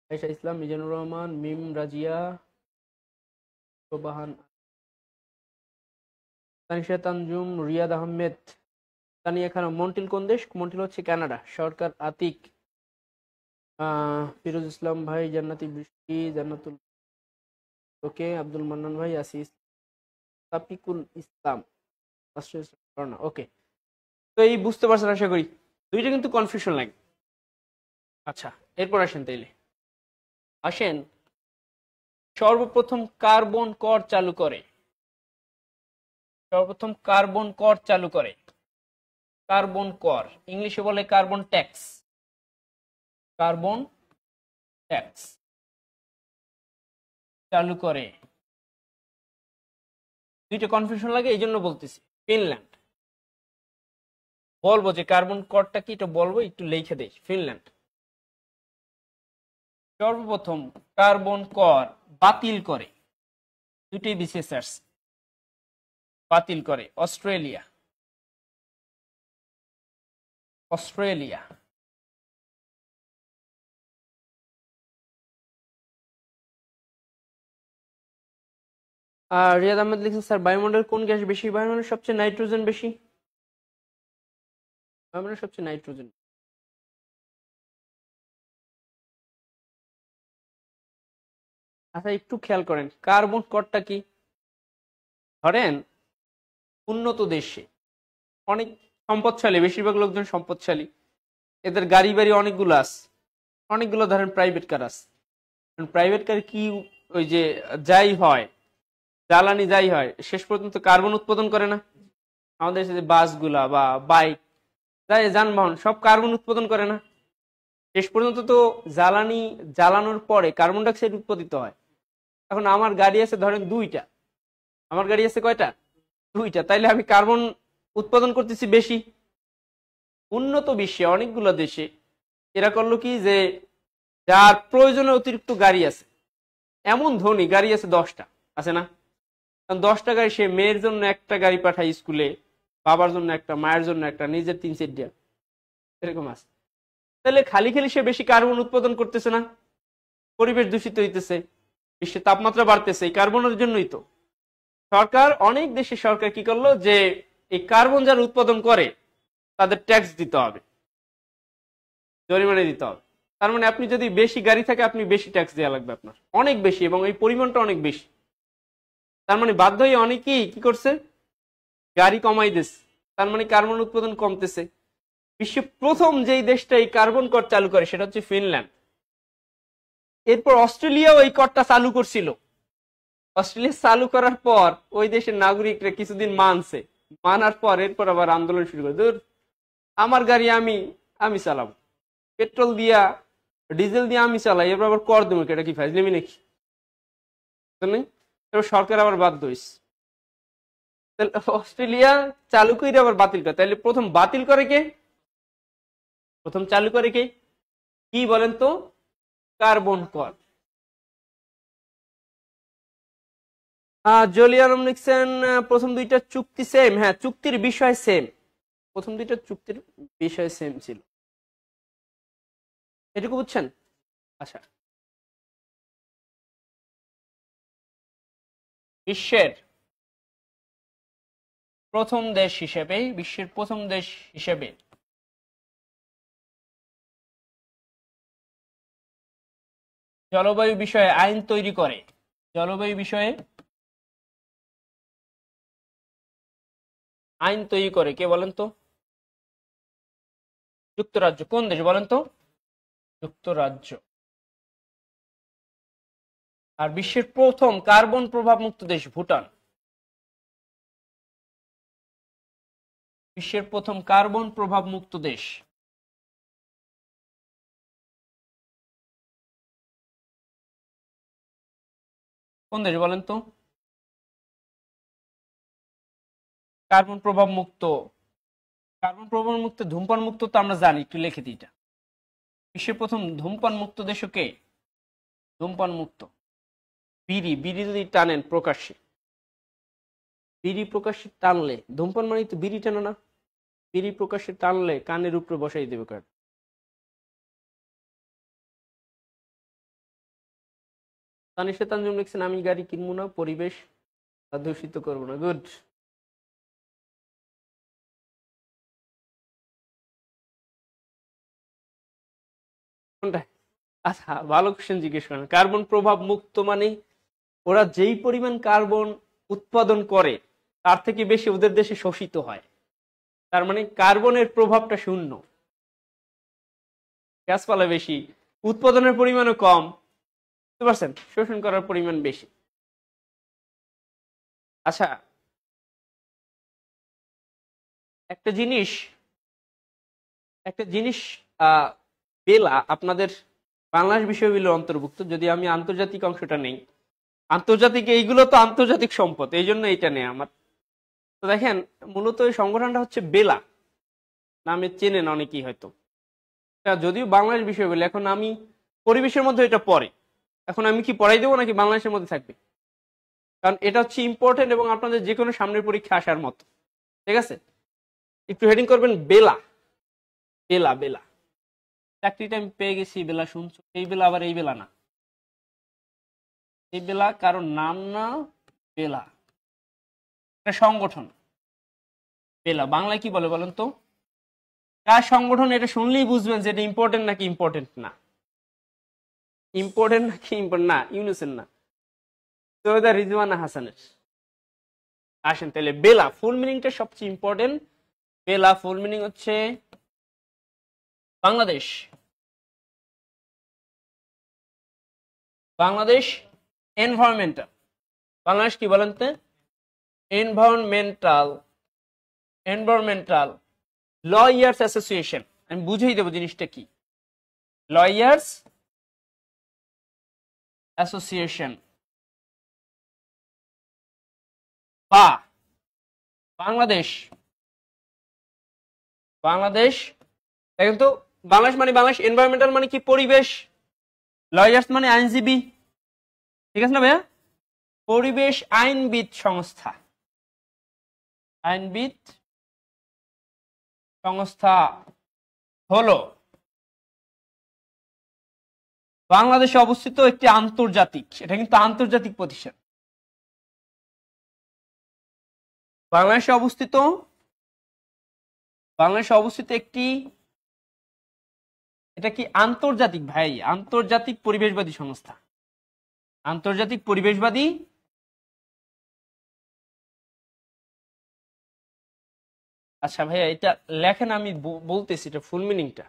আয়েশা ইসলাম, মিজানুর রহমান, মিম রাজিয়া, সোবাহান, তানিশা তানজুম, রিয়াদ আহমেদ, তানিয়া খানম। মন্টিল কোন দেশ? মন্টিল হচ্ছে কানাডা। সরকার আতিক, ফিরোজ ইসলাম ভাই, জান্নাতি বৃষ্টি, জান্নাতুল, ওকে, আব্দুল মান্নান ভাই, আসিস, সাফিকুল ইসলাম, ওকে। তো এই বুঝতে পারছেন আশা করি, দুইটা কিন্তু কনফিউশন লাগে। আচ্ছা এরপর আসেন সর্বপ্রথম কার্বন কর চালু করে, কার্বন কর, ইংলিশে বলে কার্বন ট্যাক্স। চালু করে, দুইটা কনফিউশন লাগে, এই জন্য বলতেছি। ফিনল্যান্ড। বলবো যে কার্বন করটা কি, এটা বলবো, একটু লিখে দেই। ফিনল্যান্ড। সর্বপ্রথম কার্বন কর বাতিল করে, দুটি বিশেষ বাতিল করে। অস্ট্রেলিয়া। রিয়াদ আহমেদ লিখছেন, স্যার বায়ুমণ্ডল কোন গ্যাস বেশি? বায়ুমণ্ডল সবচেয়ে নাইট্রোজেন বেশি। আচ্ছা একটু খেয়াল করেন, কার্বন করটা কি? ধরেন উন্নত দেশে অনেক সম্পদশালী, বেশিরভাগ লোকজন সম্পদশালী, এদের গাড়ি বাড়ি অনেকগুলো আছে, অনেকগুলো ধরেন প্রাইভেট কার আছে। প্রাইভেট কার কি, ওই যে যাই হয়, জ্বালানি যাই হয়, শেষ পর্যন্ত কার্বন উৎপাদন করে না? আমাদের যে বাসগুলা বা বাইক, যানবাহন সব কার্বন উৎপাদন করে না? শেষ পর্যন্ত তো জ্বালানি জ্বালানোর পরে কার্বন ডাইঅক্সাইড উৎপাদিত হয়। এখন আমার গাড়ি আছে ধরেন 2টা, আমার গাড়ি আছে কয়টা? 2টা, তাইলে আমি কার্বন উৎপাদন করতেছি বেশি। উন্নত বিশ্বে অনেকগুলো দেশে এরা করলো কি, যে যার প্রয়োজনে অতিরিক্ত গাড়ি আছে, এমন ধনী গাড়ি আছে 10টা, আছে না? 10টা গাড়ি, সে মেয়ের জন্য একটা গাড়ি পাঠায় স্কুলে, বাবার জন্য একটা, মায়ের জন্য একটা, নিজের 3-4টা, এরকম আছে। তাহলে খালি খালি সে বেশি কার্বন উৎপাদন করতেছে না? পরিবেশ দূষিত হইতেছে, বিশ্বের তাপমাত্রা বাড়তেছে, এই কার্বনের জন্যই তো। সরকার, অনেক দেশের সরকার কি করলো, যে এই কার্বন যারা উৎপাদন করে তাদের ট্যাক্স দিতে হবে, জরিমানা দিতে হবে। তার মানে আপনি যদি বেশি গাড়ি থাকে, আপনি বেশি ট্যাক্স দেওয়া লাগবে আপনার, অনেক বেশি, এবং এই পরিমাণটা অনেক বেশি। তার মানে বাধ্য হয়ে অনেকেই কি করছে, গাড়ি কমাই দিচ্ছে, তার মানে কার্বন উৎপাদন কমতেছে। বিশ্বের প্রথম যেই দেশটা এই কার্বন কর চালু করে সেটা হচ্ছে ফিনল্যান্ড। এরপর অস্ট্রেলিয়াও এই করটা চালু করছিল। অস্ট্রেলিয়া চালু করার পর ওই দেশের নাগরিকরা কিছুদিন মানছে, মানার পর এরপর আবার আন্দোলন শুরু করে, ধর আমার গাড়ি আমি চালাবো, পেট্রোল দিয়া ডিজেল দিয়ে আমি চালাই, এরপর আবার কর দেবো, এটা কি ফাজলামি নাকি? সরকার আবার বাধ্য হয়েছে। অস্ট্রেলিয়া চালু করে আবার বাতিল করে, তাহলে প্রথম বাতিল করে কে? প্রথম চালু করে কে? কি বলেন তো? কার্বন কর। জলিয়ানম লিখছেন প্রথম 2টা চুক্তি সেম। হ্যাঁ, চুক্তির বিষয় সেম, প্রথম 2টা চুক্তির বিষয় সেম ছিল, এটুকু বুঝছেন? আচ্ছা, বিশ্বের প্রথম দেশ হিসেবে জলবায়ু বিষয়ে আইন তৈরি করে, জলবায়ু বিষয়ে আইন তৈরি করে কে বলেন তো? যুক্তরাজ্য। কোন দেশ বলেন তো? যুক্তরাজ্য। আর বিশ্বের প্রথম কার্বন প্রভাব মুক্ত দেশ ভুটান। বিশ্বের প্রথম কার্বন প্রভাব মুক্ত দেশ কোন দেশ বলেন তো? কার্বন প্রভাব মুক্ত ধূমপান মুক্ত তো আমরা জানি, একটু লিখে দিই এটা। বিশ্বের প্রথম ধূমপান মুক্ত দেশ কে? ধূমপান মুক্ত। বিড়ি যদি টানেন প্রকাশ্যে, বিড়ি প্রকাশ্যে টানলে, ধূমপান মানে তো বিড়ি টানো না, বিড়ি প্রকাশ্যে টানলে কানের উপরে বসাই দেবে কার। তানিশা তানজুম লিখছেন আমি গাড়ি কিনবো না, পরিবেশ দূষিত করবো না। গুড। কোনটা? আচ্ছা, ভালো কোশ্চেন জিজ্ঞেস করেন। কার্বন প্রভাব মুক্ত মানে ওরা যেই পরিমাণ কার্বন উৎপাদন করে তার থেকে বেশি ওদের দেশে শোষিত হয়, তার মানে কার্বনের প্রভাবটা শূন্য। গাছপালা বেশি, উৎপাদনের পরিমাণও কম, বুঝতে পারছেন? শোষণ করার পরিমাণ বেশি। আচ্ছা, একটা জিনিস বেলা আপনাদের বাংলাদেশ বিশ্ববিদ্যালয়ের অন্তর্ভুক্ত, যদি আমি আন্তর্জাতিক অংশটা নেই, আন্তর্জাতিক এইগুলো তো আন্তর্জাতিক সম্পদ, এই জন্য এইটা নেই আমার। তো দেখেন, মূলত এই সংগঠনটা হচ্ছে বেলা নামে চেনেন অনেকেই হয়তো, যদিও বাংলাদেশ বিশ্ববিদ্যালয়। এখন আমি পরিবেশের মধ্যে এটা পড়ে, এখন আমি কি পড়াই দেবো নাকি বাংলাদেশের মধ্যে থাকবে? কারণ এটা হচ্ছে ইম্পর্টেন্ট এবং আপনাদের যে কোনো সামনের পরীক্ষা আসার মতো, ঠিক আছে? একটু হেডিং করবেন বেলা, বেলা বেলা। চাকরিটা আমি পেয়ে গেছি, বেলা শুনছো, এই বেলা আবার এই বেলা না, এই বেলা কারণ নাম না, বেলা একটা সংগঠন। বেলা বাংলায় কি বলে বলেন তো? কার সংগঠন? এটা শুনলেই বুঝবেন যে এটা ইম্পর্টেন্ট নাকি ইম্পর্টেন্ট না, ইম্পর্টেন্ট নাকি ইম্পর্টেন্ট না। ইউনুসের না, সৈয়দা রিজওয়ানা হাসানের। আসেন তাহলে, বেলা ফুল মিনিংটা সবচেয়ে ইম্পর্টেন্ট। বেলা ফুল মিনিং হচ্ছে বাংলাদেশ এনভায়রনমেন্টাল। বাংলাদেশ কি বলেন তো? Environmental lawyers association. আমি বুঝিয়ে দেবো জিনিসটা কি। লয়ার্স অ্যাসোসিয়েশন বা বাংলাদেশ দেখেন তো, বাংলাদেশ এনভায়রনমেন্টাল মানে কি পরিবেশ, লয়ার্স মানে আইনজীবী, ঠিক আছে না ভাইয়া? পরিবেশ আইনবিদ সংস্থা হলো বাংলাদেশে অবস্থিত একটি আন্তর্জাতিক, এটা কিন্তু আন্তর্জাতিক প্রতিষ্ঠান, বাংলাদেশে অবস্থিত একটি, এটা কি আন্তর্জাতিক ভাই, আন্তর্জাতিক পরিবেশবাদী সংস্থা, আন্তর্জাতিক পরিবেশবাদী আচ্ছা ভাইয়া এটা লেখেন, আমি বলতেছি এটা ফুল মিনিংটা।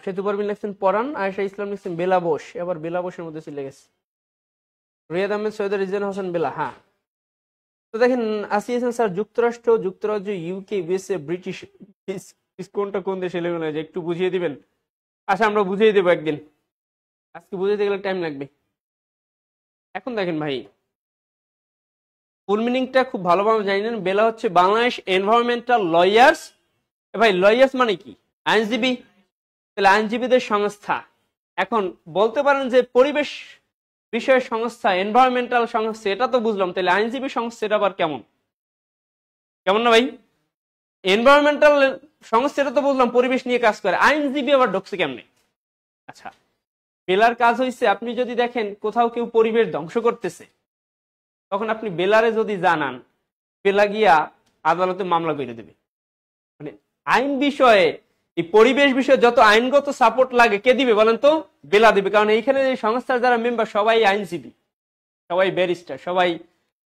সেতু পারভিন লিখছেন পরান, আয়েশা ইসলাম লিখছেন বেলা বোস, এবার বেলা বোসের মধ্যে চলে গেছে। রিয়াদ আহমেদ, সৈয়দ রিজওয়ান হাসান বেলা। হ্যাঁ, তো দেখেন আসিয়েছেন স্যার যুক্তরাজ্য, ইউকে, ইউএসএ, ব্রিটিশ, কোনটা কোন দেশে লেগে যায় একটু বুঝিয়ে দিবেন? আচ্ছা আমরা বুঝিয়ে দেবো একদিন, আজকে বুঝাইতে গেলে টাইম লাগবে। এখন দেখেন ভাই, ফুল মিনিংটা খুব ভালোভাবে জানেন। বেলা হচ্ছে বাংলাদেশ এনভায়রনমেন্টাল লয়ার্স। ভাই লয়ার্স মানে কি? আইনজীবী, তাহলে আইনজীবীদের সংস্থা। এখন বলতে পারেন যে পরিবেশ বিষয়ের সংস্থা, এনভায়রনমেন্টাল সংস্থা, এটা তো বুঝলাম, তাহলে আইনজীবী সংস্থা এটা আবার কেমন না ভাই? এনভায়রনমেন্টাল সংস্থা এটা তো বুঝলাম পরিবেশ নিয়ে কাজ করে, আইনজীবী আবার ঢুকছে কেমনে? আচ্ছা, বেলার কাজ হয়েছে, আপনি যদি দেখেন কোথাও কেউ পরিবেশ ধ্বংস করতেছে, তখন আপনি বেলারে যদি জানান, বেলা গিয়া আদালতে মামলা করে দেবে। মানে আইন বিষয়ে, এই পরিবেশ বিষয়ে যত আইনগত সাপোর্ট লাগে কে দিবে বলেন তো? বেলা দিবে। কারণ এইখানে এই সংস্থার যারা মেম্বার সবাই আইনজীবী, সবাই ব্যারিস্টার, সবাই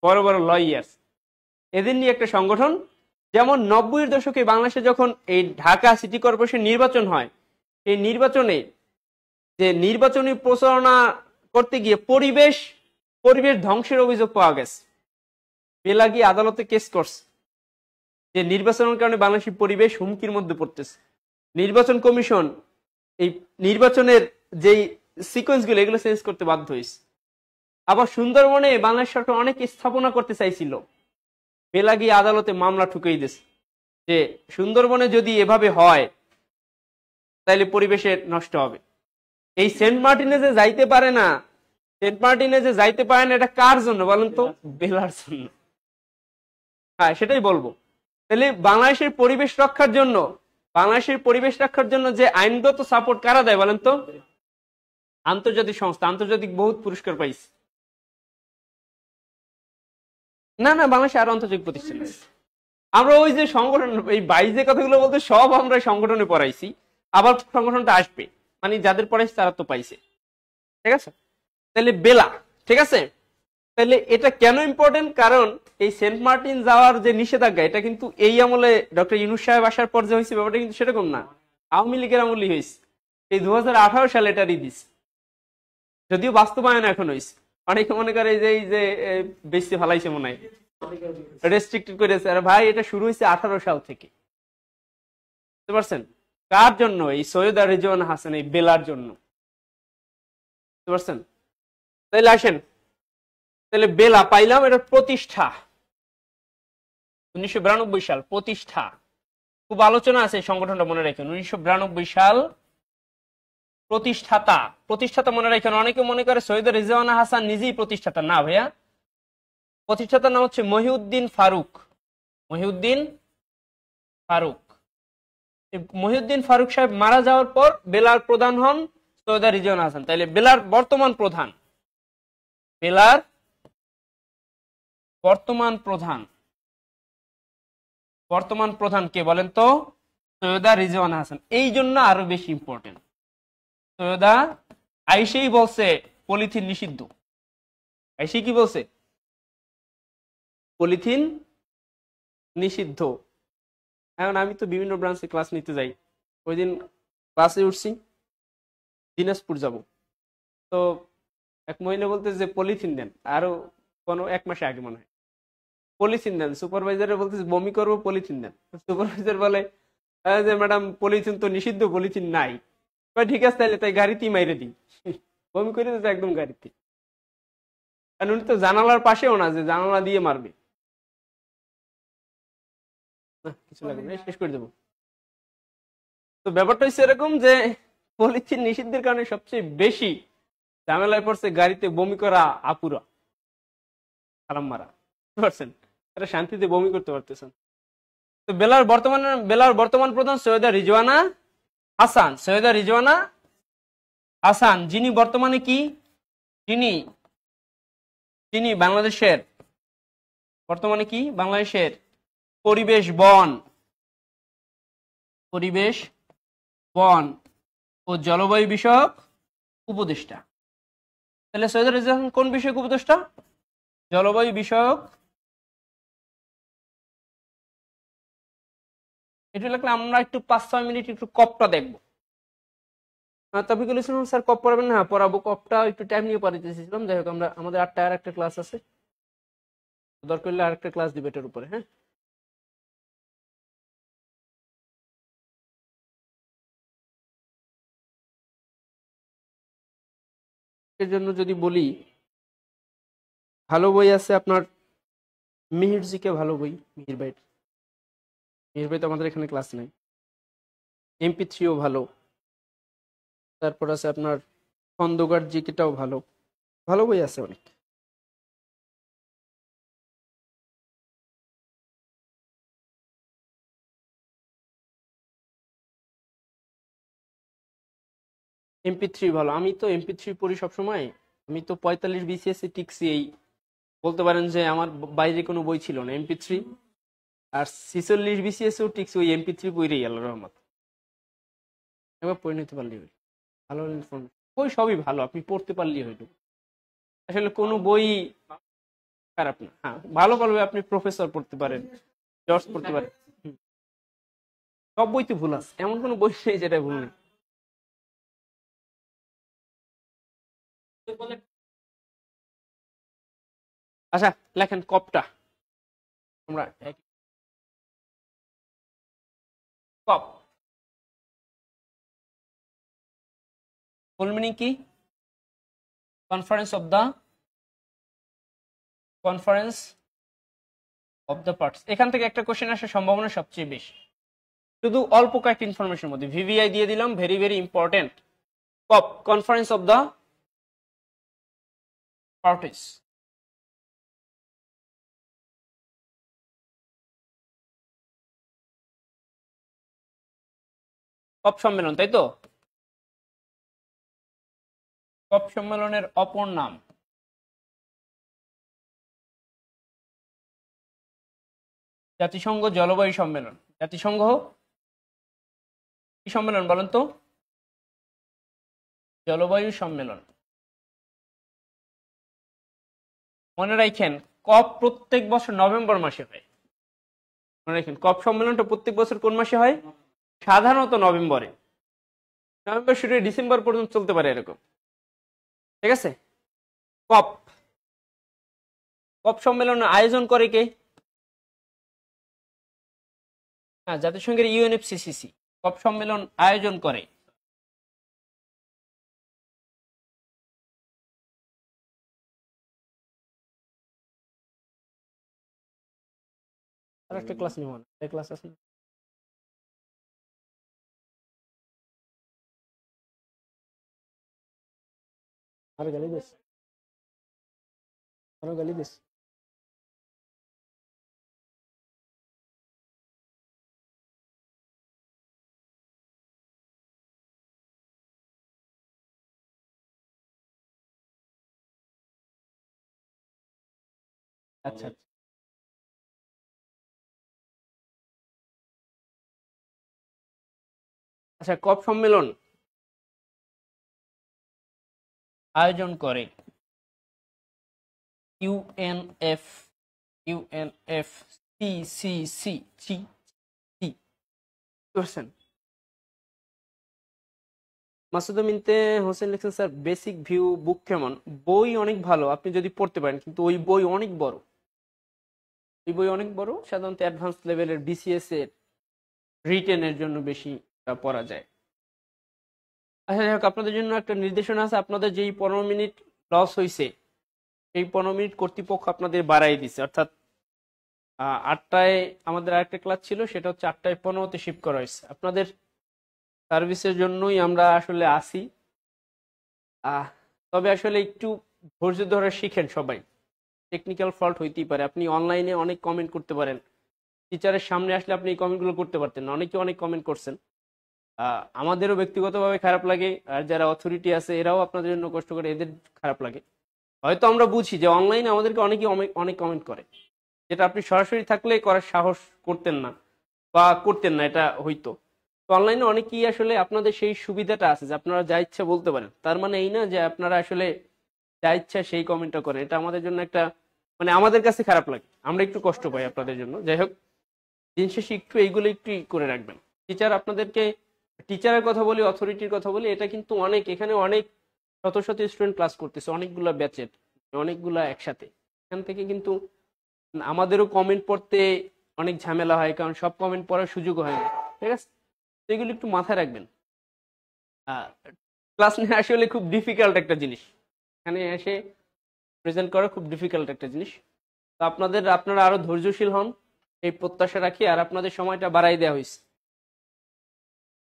বড় বড় লয়ার্স। এদের নিয়ে একটা সংগঠন। যেমন 90-এর দশকে বাংলাদেশে যখন এই ঢাকা সিটি কর্পোরেশন নির্বাচন হয়, এই নির্বাচনে যে নির্বাচনী প্রচারণা করতে গিয়ে পরিবেশ ধ্বংসের অভিযোগ পাওয়া গেছে, বেলা গিয়ে আদালতে কেস করছে যে নির্বাচনের কারণে বাংলাদেশের পরিবেশ হুমকির মধ্যে পড়তেছে। নির্বাচন কমিশন এই নির্বাচনের যেই সিকোয়েন্স গুলো এগুলো চেঞ্জ করতে বাধ্য হয়েছে। আবার সুন্দরবনে বাংলাদেশ সরকার অনেক স্থাপনা করতে চাইছিল, বেলা গিয়ে আদালতে মামলা ঠুকেই দিয়েছে যে সুন্দরবনে যদি এভাবে হয় তাহলে পরিবেশের নষ্ট হবে। এই সেন্ট মার্টিনে যে যাইতে পারে না, এটা কার জন্য বলেন তো? বেলার জন্য। হ্যাঁ সেটাই বলবো। তাহলে বাংলাদেশের পরিবেশ রক্ষার জন্য যে আইনগত সাপোর্ট কারা দেয় বলেন তো? আন্তর্জাতিক সংস্থা, আন্তর্জাতিক বহুত পুরস্কার পাইছে। না বাংলাদেশে আরো আন্তর্জাতিক প্রতিষ্ঠান আছে। আমরা ওই যে সংগঠন, এই বাইরে কথাগুলো বলতে সব আমরা সংগঠনে পড়াইছি, আবার সংগঠনটা আসবে, মানে যাদের পড়াইছে তারা তো পাইছে, ঠিক আছে? তাহলে বেলা, ঠিক আছে? তাহলে এটা কেন ইম্পর্টেন্ট? কারণ এই সেন্ট মার্টিন যাওয়ার যে নিষেধাজ্ঞা, এটা কিন্তু এই আমলে ডক্টর ইউনূস সাহেব আসার পর যে হয়েছে ব্যাপারটা কিন্তু সেরকম না, আওয়ামী লীগের আমলেই হয়েছে। এই 2018 সালে এটা রিলিজ, যদিও বাস্তবায়ন এখন হয়েছে। অনেকে মনে করে যে এই যে বেশি ফালাইছে মনে হয়, রেস্ট্রিক্টেড করেছে। আর ভাই এটা শুরু হয়েছে 18 সাল থেকে, বুঝতে পারছেন? কার জন্য? এই সৈয়দ রিজওয়ান হাসান, এই বেলার জন্য, বুঝতে পারছেন? তাহলে আসেন, তাহলে বেলা পাইলাম, এটা প্রতিষ্ঠা 1992 সাল, প্রতিষ্ঠা। খুব আলোচনা আছে এই সংগঠনটা, মনে রাখেন 1992 সাল প্রতিষ্ঠাতা মনে রাখেন। অনেকে মনে করে সৈয়দ রিজওয়ান হাসান নিজেই প্রতিষ্ঠাতা, না ভাইয়া। প্রতিষ্ঠাতার নাম হচ্ছে মহিউদ্দিন ফারুক সাহেব মারা যাওয়ার পর বেলার প্রধান হন সৈয়দ রিজওয়ান হাসান। তাইলে বেলার বর্তমান প্রধান কে বলেন তো? সৈয়দা রিজওয়ানা হাসান। এই জন্য আরো বেশি ইম্পর্টেন্ট। সৈয়দা আইসেই বলছে পলিথিন নিষিদ্ধ, আইসেই কি বলছে? পলিথিন নিষিদ্ধ। এখন আমি তো বিভিন্ন ব্রাঞ্চে ক্লাস নিতে যাই, ওই দিন ক্লাসে উঠছি, দিনাজপুর যাব, তো এক মহিলা বলতে যে পলিথিন দেন, আরো কোনো 1 মাসে আগে মনে হয়। পলিথিন দেন। সুপারভাইজারে বলতেছে বমি করবো, পলিথিন দেন। সুপারভাইজার বলে যে ম্যাডাম পলিথিন তো নিষিদ্ধ, পলিথিন নাই। ঠিক আছে তাহলে তাই গাড়িতেই মাইরে দিই। বমি করে দিতে একদম গাড়িতে। কারণ উনি তো জানালার পাশেও না যে জানালা দিয়ে মারবে। কিছু লাগবে না, শেষ করে দেবো। তো ব্যাপারটা হচ্ছে এরকম যে পলিথিন নিষিদ্ধের কারণে সবচেয়ে বেশি ঝামেলায় পড়ছে গাড়িতে বমি করা আপুরা, সালাম মারা, বুঝতে পারছেন? এটা শান্তিতে বমি করতে পারতেছেন। তো বেলার বর্তমান প্রধান সৈয়দা রিজওয়ানা হাসান, সৈয়দা রিজওয়ানা হাসান, যিনি বর্তমানে কি, যিনি বাংলাদেশের বর্তমানে কি, বাংলাদেশের পরিবেশ বন ও জলবায়ু বিষয়ক উপদেষ্টা। তাহলে সৈয়দা রিজওয়ানা কোন বিষয়ক উপদেষ্টা? জলবায়ু বিষয়ক। এটা লাগলে আমরা একটু 5-6 মিনিট একটু কপটা দেখবো। তফিকুল ইসলাম স্যার কপ পড়াবেন না? পড়াবো, কপটা একটু টাইম নিয়ে পড়াইতেছিলাম। যাই হোক, আমাদের 8টায় আর একটা ক্লাস আছে, দরকার হলে আরেকটা ক্লাস দিবে এটার উপরে। হ্যাঁ, এর জন্য যদি বলি ভালো বই আছে আপনার মিহির জিকে, ভালো বই মিহির ভাই তো আমাদের এখানে ক্লাস নেই। MP3ও ভালো। তারপর আছে আপনার খন্দকার জিকেটাও ভালো, ভালো বই আছে অনেক। MP3 ভালো। আমি তো MP3 পড়ি সবসময়। আমি তো 45 BCS টিকছি, এই বলতে পারেন যে আমার বাইরে কোনো বই ছিল না। MP3 আর 46 BCS ও টিকছি ওই MP3 পড়েই, আল্লাহর রহমত। এবার পড়ে নিতে পারলেই হইল। ভালো বই সবই ভালো, আপনি পড়তে পারলেই হইল। আসলে কোনো বই খারাপ না। হ্যাঁ, ভালো পারবে আপনি প্রফেসর পড়তে পারেন, জর্জ পড়তে পারেন। সব বইতে ভুল আছে, এমন কোনো বই নেই যেটা ভুল নেই। আচ্ছা লেখেন কপটা। আমরা কপ ফুল মিনিং কি? Conference of the parts. এখান থেকে একটা কোশ্চেন আসার সম্ভাবনা সবচেয়ে বেশি। শুধু অল্প কয়েকটা ইনফরমেশনের মধ্যে VVI দিয়ে দিলাম, very very important. COP, conference of the parties. COP সম্মেলন, তাই তো? কপ সম্মেলনের অপর নাম জাতিসংঘ জলবায়ু সম্মেলন। জাতিসংঘ কি সম্মেলন বলেন তো? জলবায়ু সম্মেলন। মনে রাখেন, কপ প্রত্যেক বছর নভেম্বর মাসে হয়। মনে রাখেন, কপ সম্মেলনটা প্রত্যেক বছর কোন মাসে হয়? সাধারণত নভেম্বরে। নভেম্বর শুরু হয়ে ডিসেম্বর পর্যন্ত চলতে পারে এরকম, ঠিক আছে? কপ সম্মেলন আয়োজন করে কে? হ্যাঁ, জাতিসংঘের UNFCCC কপ সম্মেলন আয়োজন করে। আর একটা ক্লাস নিব না, ক্লাস আছে। আরো গালি দিস, আরো গালি দিস। আচ্ছা আচ্ছা, আচ্ছা কপ সম্মেলন আয়োজন করে UNFCCC। বুঝছেন? মাসুদ মিনতে হোসেন লিখছেন স্যার বেসিক ভিউ বুক কেমন? বই অনেক ভালো, আপনি যদি পড়তে পারেন, কিন্তু ওই বই অনেক বড়। এই বই অনেক বড়, সাধারণত অ্যাডভান্স লেভেলের বিসিএস এর রিটেনের জন্য বেশি পড়া যায়। আচ্ছা যাই হোক, আপনাদের জন্য একটা নির্দেশনা আছে, আপনাদের যেই 15 মিনিট লস হয়েছে সেই 15 মিনিট কর্তৃপক্ষ আপনাদের বাড়াই দিছে, অর্থাৎ 8টায় আমাদের আরেকটা ক্লাস ছিল, সেটা হচ্ছে 8:15-তে শিফট করা হয়েছে। আপনাদের সার্ভিসের জন্যই আমরা আসলে আসি। তবে আসলে একটু ধৈর্য ধরে শিখেন সবাই, টেকনিক্যাল ফল্ট হইতেই পারে। আপনি অনলাইনে অনেক কমেন্ট করতে পারেন, টিচারের সামনে আসলে আপনি এই কমেন্টগুলো করতে পারতেন না, অনেকে অনেক কমেন্ট করছেন। আমাদেরও ব্যক্তিগতভাবে খারাপ লাগে, আর যারা অথরিটি আছে এরাও আপনাদের জন্য কষ্ট করে, এদের খারাপ লাগে। হয়তো আমরা বুঝি যে অনলাইনে আমাদেরকে অনেকে অনেক কমেন্ট করে, যেটা আপনি সরাসরি থাকলে করার সাহস করতেন না বা করতেন না, এটা হইতো। তো অনলাইনে অনেকেই আসলে আপনাদের সেই সুবিধাটা আছে যে আপনারা যা ইচ্ছা বলতে পারেন, তার মানে এই না যে আপনারা আসলে যা ইচ্ছা সেই কমেন্টটা করেন। এটা আমাদের জন্য একটা মানে আমাদের কাছে খারাপ লাগে, আমরা একটু কষ্ট পাই আপনাদের জন্য। যাই হোক, দিন শেষে একটু এইগুলো একটু করে রাখবেন। টিচার আপনাদেরকে, টিচারের কথা বলি, অথরিটির কথা বলি, এটা কিন্তু অনেক, এখানে অনেক শত শত স্টুডেন্ট ক্লাস করতেছে, অনেকগুলা ব্যাচের, অনেকগুলা একসাথে। এখান থেকে কিন্তু আমাদেরও কমেন্ট পড়তে অনেক ঝামেলা হয়, কারণ সব কমেন্ট পড়ার সুযোগ হয় না, ঠিক আছে? তো এগুলো একটু মাথায় রাখবেন। ক্লাস নিয়ে আসলে খুব ডিফিকাল্ট একটা জিনিস, এখানে এসে প্রেজেন্ট করা খুব ডিফিকাল্ট একটা জিনিস। তো আপনারা আরো ধৈর্যশীল হন, এই প্রত্যাশা রাখি, আর আপনাদের সময়টা বাড়াই দেওয়া হয়েছে।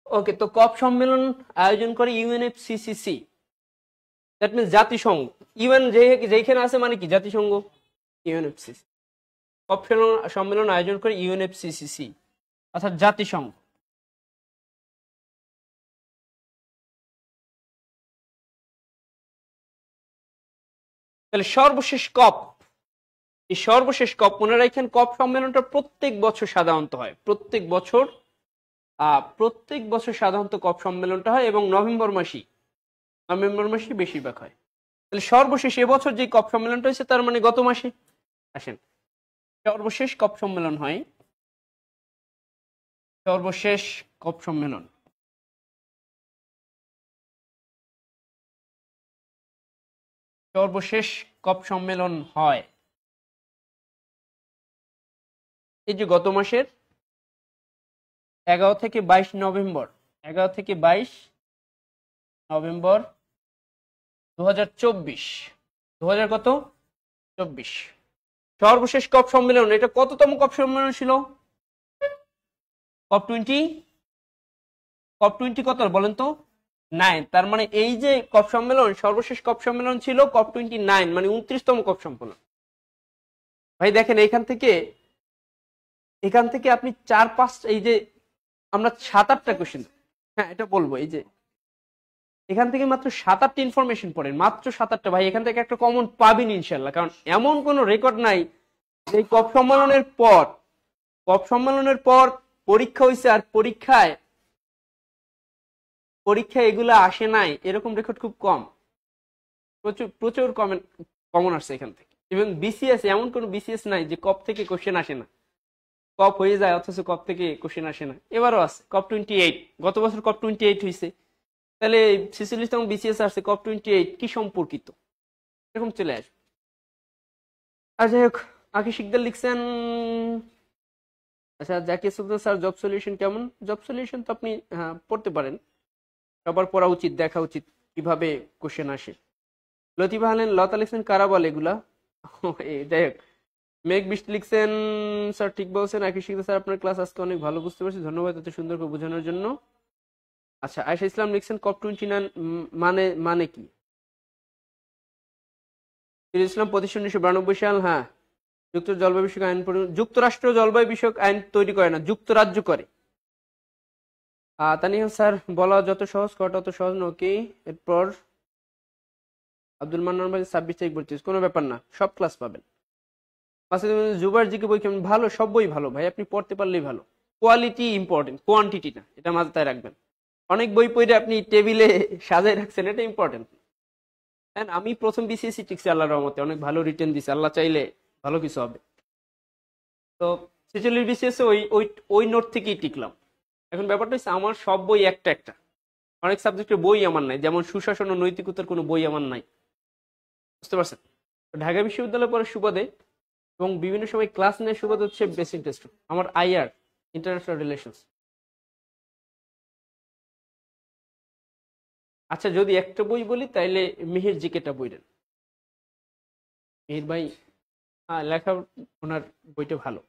ওকে, তো কপ সম্মেলন আয়োজন করে ইউএনএফসিসিসি, দ্যাট মিনস জাতিসংঘ। ইউএন যেখানে আছে মানে কি জাতিসংঘ, ইউএনএফসিসি। কপ সম্মেলন আয়োজন করে ইউএনএফসিসিসি অর্থাৎ জাতিসংঘ। তাহলে সর্বশেষ কপ, এই সর্বশেষ কপ মনে রাখেন, কপ সম্মেলনটা প্রত্যেক বছর সাধারণত হয়, প্রত্যেক বছর সাধারণত কপ সম্মেলনটা হয়, এবং নভেম্বর মাসেই বেশিরভাগ হয়। তাহলে সর্বশেষ এবছর যে কপ সম্মেলনটা হয়েছে তার মানে গত মাসে, আসেন সর্বশেষ কপ সম্মেলন হয়, সর্বশেষ কপ সম্মেলন হয় এই যে গত মাসের 11 থেকে 22 নভেম্বর, 11 থেকে 22 নভেম্বর 2024, 2024 সর্বশেষ কপ সম্মেলন। এটা কততম কপ সম্মেলন ছিল? কপ 20 কত বলেন তো? 9। তার মানে এই যে কপ সম্মেলন, সর্বশেষ কপ সম্মেলন ছিল কপ 29, মানে 29তম কপ সম্মেলন। ভাই দেখেন, এখান থেকে আপনি 4-5, এই যে আমরা 7-8টা কোশ্চেন, হ্যাঁ এটা বলবো, এই যে এখান থেকে মাত্র 7-8টা ইনফরমেশন পড়েন, মাত্র 7-8টা। ভাই এখান থেকে একটা কমন পাবেন ইনশাল্লাহ, কারণ এমন কোন রেকর্ড নাই এই কপ সম্মেলনের পর পরীক্ষা হয়েছে আর পরীক্ষায় এগুলা আসে নাই, এরকম রেকর্ড খুব কম। প্রচুর কমন আসছে এখান থেকে। এবং বিসিএস, এমন কোন বিসিএস নাই যে কপ থেকে কোশ্চেন আসে না, কপ হয়ে যায় অথচ কপ থেকে কোশ্চেন আসে না। এবারও আছে কপ 28, গত বছর কপ 28 হয়েছে, তাহলে 46তম বিসিএস আসছে, কপ 28 কি সম্পর্কিত, এরকম চলে আসবে। আর যাই হোক, আকি শিকদার লিখছেন, আচ্ছা জাকির সুলতান স্যার জব সলিউশন কেমন? জব সলিউশন তো আপনি পড়তে পারেন, সবার পড়া উচিত, দেখা উচিত কিভাবে কোশ্চেন আসে। লতিফা হলেন, লতা লিখছেন কারা বলে এগুলা? যাই হোক, মেঘ বৃষ্টি লিখছেন, স্যার ঠিক বলছেন, আকি শিকদার স্যার আপনার ক্লাস আজকে অনেক ভালো বুঝতে পারছি, ধন্যবাদ এত সুন্দর করে বোঝানোর জন্য। আচ্ছা, আয়েশা ইসলাম লিখছেন কপ 29 মানে কি? ইসলাম প্রতিষ্ঠান 1992 সাল, হ্যাঁ। যুক্তরাষ্ট্র জলবায়ু বিষয়ক আইন তৈরি করে না, যুক্তরাজ্য করে। তানিয়া স্যার, বলা যত সহজ করাটা অত সহজ না। ওকে, এরপর আব্দুল মান্নান ভাই 26 তারিখ ভর্তি, কোনো ব্যাপার না, সব ক্লাস পাবেন। জুবার জিকে বই কেমন? ভালো, সব বই ভালো ভাই, আপনি পড়তে পারলেই ভালো। কোয়ালিটি ইম্পর্টেন্ট, কোয়ান্টিটি না, এটা মাথায় রাখবেন। অনেক বই পড়ে আপনি টেবিলে সাজায় রাখছেন, এটা ইম্পর্টেন্ট। আমি প্রথম বিসিএসসি টিকছি আল্লাহর রহমতে, অনেক ভালো রিটেন দিছে, আল্লাহ চাইলে ভালো কিছু হবে। তো 46 বিসিএসসি ওই নোট থেকেই টিকলাম। এখন ব্যাপারটা হচ্ছে আমার সব বই একটা, অনেক সাবজেক্টের বই আমার নাই, যেমন সুশাসন ও নৈতিকতার কোনো বই আমার নাই, বুঝতে পারছেন? ঢাকা বিশ্ববিদ্যালয়ে পড়ার সুবাদে এবং বিভিন্ন সময় ক্লাস নেওয়ার সুবাদ হচ্ছে বেস্ট ইন্টারেস্ট আমার আইআর, ইন্টারন্যাশনাল রিলেশনস। আচ্ছা যদি একটা বই বলি তাইলে মিহির জিকেটা বই দেন। মিহির ভাই লেখা, ওনার বইটা ভালো।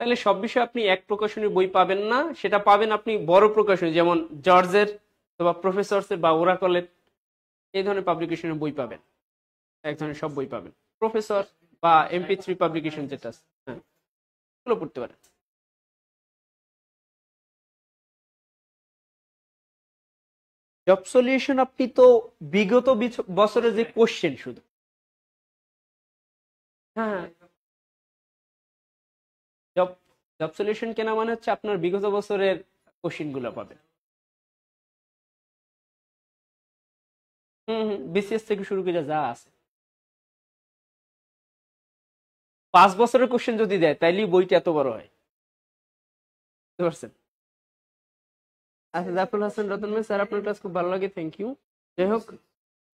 তাহলে সব বিষয়ে আপনি এক প্রকাশনীর বই পাবেন না, সেটা পাবেন আপনি বড় প্রকাশনী, যেমন জর্জের অথবা প্রফেসরসের বা ওরাকলের, এই ধরনের পাবলিকেশনের বই পাবেন। এক ধরনের সব বই পাবেন, প্রফেসর বা MP3 পাবলিকেশন যেটা আছে, হ্যাঁ এগুলো পড়তে পারেন। জব সলিউশন আপনি তো বিগত বছরের যে কোশ্চেন শুধু, হ্যাঁ জব জব সলিউশন কেনা মানে হচ্ছে আপনার বিগত বছরের কোশ্চেন গুলো পাবেন। BCS থেকে শুরু করে যা আছে 5 বছরের কোশ্চেন যদি দেয় তাইলেই বইটা এত বড় হয়, বুঝতে পারছেন? আচ্ছা জাফরুল হাসান রতন ভাই, স্যার আপনার ক্লাস খুব ভালো লাগে, থ্যাংক ইউ। যাই হোক,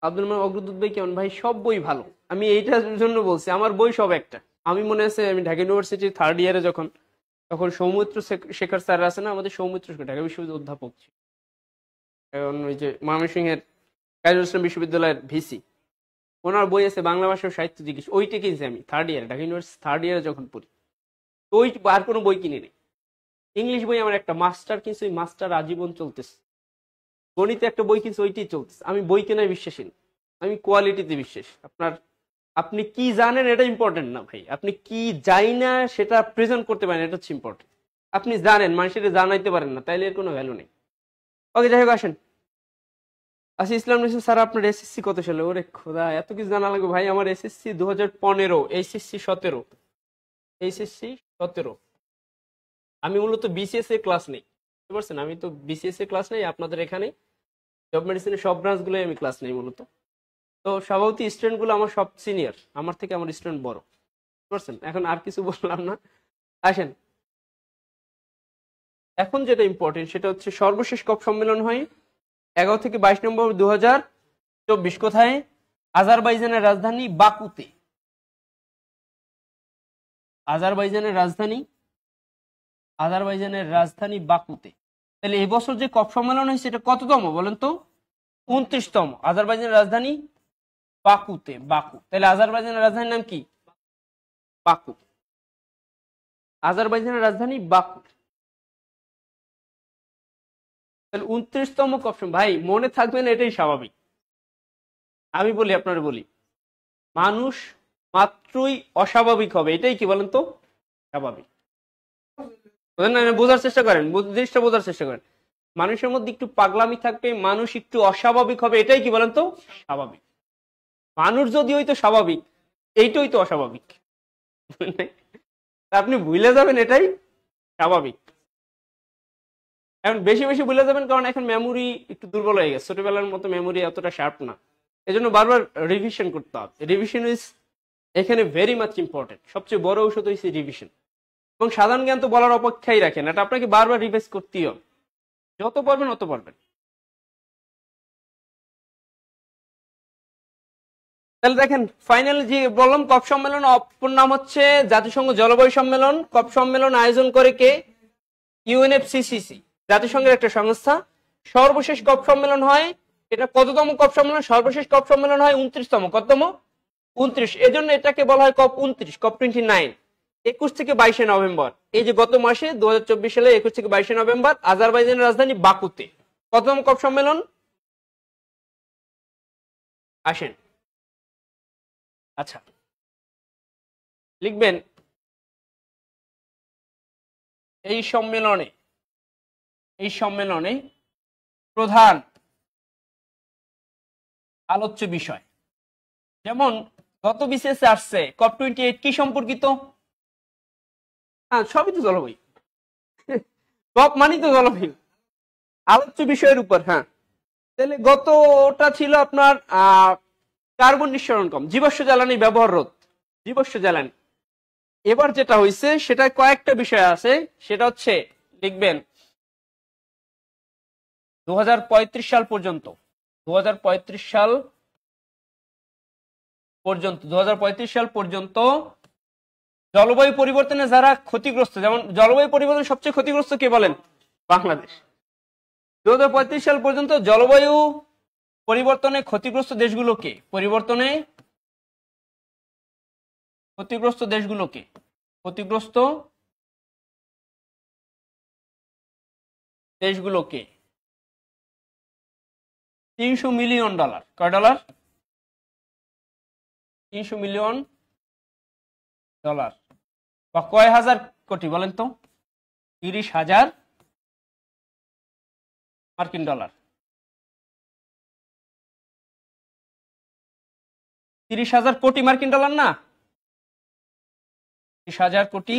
আব্দুল মালিক অগ্রদূত ভাই কেমন? ভাই সব বই ভালো, আমি এইটার জন্য বলছি আমার বই সব একটা। আমি মনে আছে আমি ঢাকা ইউনিভার্সিটি 3rd ইয়ারে তখন সৌমিত্র শেখর স্যার আছে না, আমাদের সৌমিত্র ঢাকা বিশ্ববিদ্যালয়ের অধ্যাপক ছিল, এখন ওই যে ময়মনসিংহের কাজী ইসলাম বিশ্ববিদ্যালয়ের ভিসি, ওনার বই আছে বাংলা ভাষা ও সাহিত্য জিজ্ঞেস, ওইটা কিনছি আমি 3rd ইয়ারে, ঢাকা ইউনিভার্সিটি 3rd ইয়ারে যখন পড়ি। তো ওই আর কোনো বই কিনে নেই। ইংলিশ বই আমার একটা মাস্টার কিনছি, ওই মাস্টার আজীবন চলতেছে। গণিতে একটা বই কিনছি, ওইটাই চলতেছে। আমি বই কেনায় বিশ্বাসী না, আমি কোয়ালিটিতে বিশ্বাস। আপনি কি জানেন এটা ইম্পর্টেন্ট না ভাই, আপনি কি জানি না সেটা প্রেজেন্ট করতে পারেন, এটা হচ্ছে ইম্পর্টেন্ট। আপনি জানেন মানুষের জানাইতে পারেন না, তাইলে এর কোনো ভ্যালু নেই। ওকে যাই হোক আসেন। আচ্ছা ইসলাম নিশ্চয় স্যার আপনার SSC কত সালে? ওরে খোদা, এত কিছু জানা লাগবে ভাই। আমার SSC 2015, HSC 17, HSC 17। আমি মূলত BCS এ ক্লাস নেই, বুঝতে পারছেন? আমি তো BCS এ ক্লাস নেই, আপনাদের এখানে জব মেডিসিনের সব ব্রাঞ্চগুলোই আমি ক্লাস নেই মূলত। তো স্বভাবতই স্টুডেন্ট গুলো আমার সব সিনিয়র, আমার থেকে আমার স্টুডেন্ট বড়, বুঝতে পারছেন? এখন আর কিছু বললাম না, আসেন এখন যেটা ইম্পর্টেন্ট সেটা হচ্ছে সর্বশেষ কপ সম্মেলন হয় 11 থেকে 22 নভেম্বর 2024। কোথায়? আজারবাইজানের রাজধানী বাকুতে। আজারবাইজানের রাজধানী বাকুতে। তাহলে এই বছর যে কপ সম্মেলন হয়েছে এটা কততম বলেন তো? 29তম। আজারবাইজানের রাজধানী বাকুতে, বাকু। তাহলে আজারবাইজানের রাজধানীর নাম কি? বাকু। আজারবাইজানের রাজধানী বাকু। তাহলে 29তম কপ সম্মেলন, ভাই মনে থাকবে না, এটাই স্বাভাবিক। আমি বলি, আপনারা বলি, মানুষ মাত্রই অস্বাভাবিক হবে, এটাই কি বলেন তো? স্বাভাবিক। বোঝার চেষ্টা করেন, জিনিসটা বোঝার চেষ্টা করেন। মানুষের মধ্যে একটু পাগলামি থাকবে, মানুষ একটু অস্বাভাবিক হবে, এটাই কি বলেন তো? স্বাভাবিক। মানুষ যদি হইতো স্বাভাবিক, এইটাই তো অস্বাভাবিক। আপনি ভুলে যাবেন এটাই স্বাভাবিক। এখন বেশি বেশি ভুলে যাবেন, কারণ এখন মেমোরি একটু দুর্বল হয়ে গেছে, ছোটবেলার মতো মেমোরি এতটা শার্প না, এজন্য বারবার রিভিশন করতে হবে। রিভিশন ইজ এখানে ভেরি মাচ ইম্পর্টেন্ট। সবচেয়ে বড় ঔষধ হচ্ছে রিভিশন। এবং সাধারণ জ্ঞান তো বলার অপেক্ষাই রাখেন, এটা আপনাকে বারবার রিভাইজ করতেই হবে, যত পারবেন অত পারবেন। তাহলে দেখেন ফাইনাল যে বললাম কপ সম্মেলন, অপর নাম হচ্ছে জাতিসংঘ জলবায়ু সম্মেলন। কপ সম্মেলন আয়োজন করে কে? UNFCCC, জাতিসংঘের একটা সংস্থা। সর্বশেষ কপ সম্মেলন হয়, এটা কততম কপ সম্মেলন? সর্বশেষ কপ সম্মেলন হয় 29তম। কততম? 29। এজন্য এটাকে বলা হয় কপ 29, কপ 29। 21 থেকে 22 নভেম্বর, এই যে গত মাসে 2024 সালে 21 থেকে 22 নভেম্বর আজারবাইজানের রাজধানী বাকুতে। কততম কপ সম্মেলন? আসেন, আচ্ছা লিখবেন এই সম্মেলনে প্রধান আলোচ্য বিষয়, যেমন গত BCS আসছে কপ 28 কি সম্পর্কিত? হ্যাঁ সবই তো জলবায়ু, কপ মানে তো জলবায়ু, আলোচ্য বিষয়ের উপর। হ্যাঁ, তাহলে গতটা ছিল আপনার কার্বন নিঃসরণ কম, জীবাশ্ম জ্বালানি ব্যবহার রোধ, জীবাশ্ম জ্বালানি। এবার যেটা হয়েছে সেটা কয়েকটা বিষয় আছে, সেটা হচ্ছে লিখবেন 2035 সাল পর্যন্ত 2035 সাল পর্যন্ত জলবায়ু পরিবর্তনে যারা ক্ষতিগ্রস্ত, যেমন জলবায়ু পরিবর্তন সবচেয়ে ক্ষতিগ্রস্ত কে বলেন? বাংলাদেশ। 2035 সাল পর্যন্ত জলবায়ু পরিবর্তনে ক্ষতিগ্রস্ত দেশগুলোকে $300 মিলিয়ন। কয় ডলার? $300 মিলিয়ন বা কয় হাজার কোটি বলেন তো? 30,000 মার্কিন ডলার। 30,000 কোটি মার্কিন ডলার না, 30,000 কোটি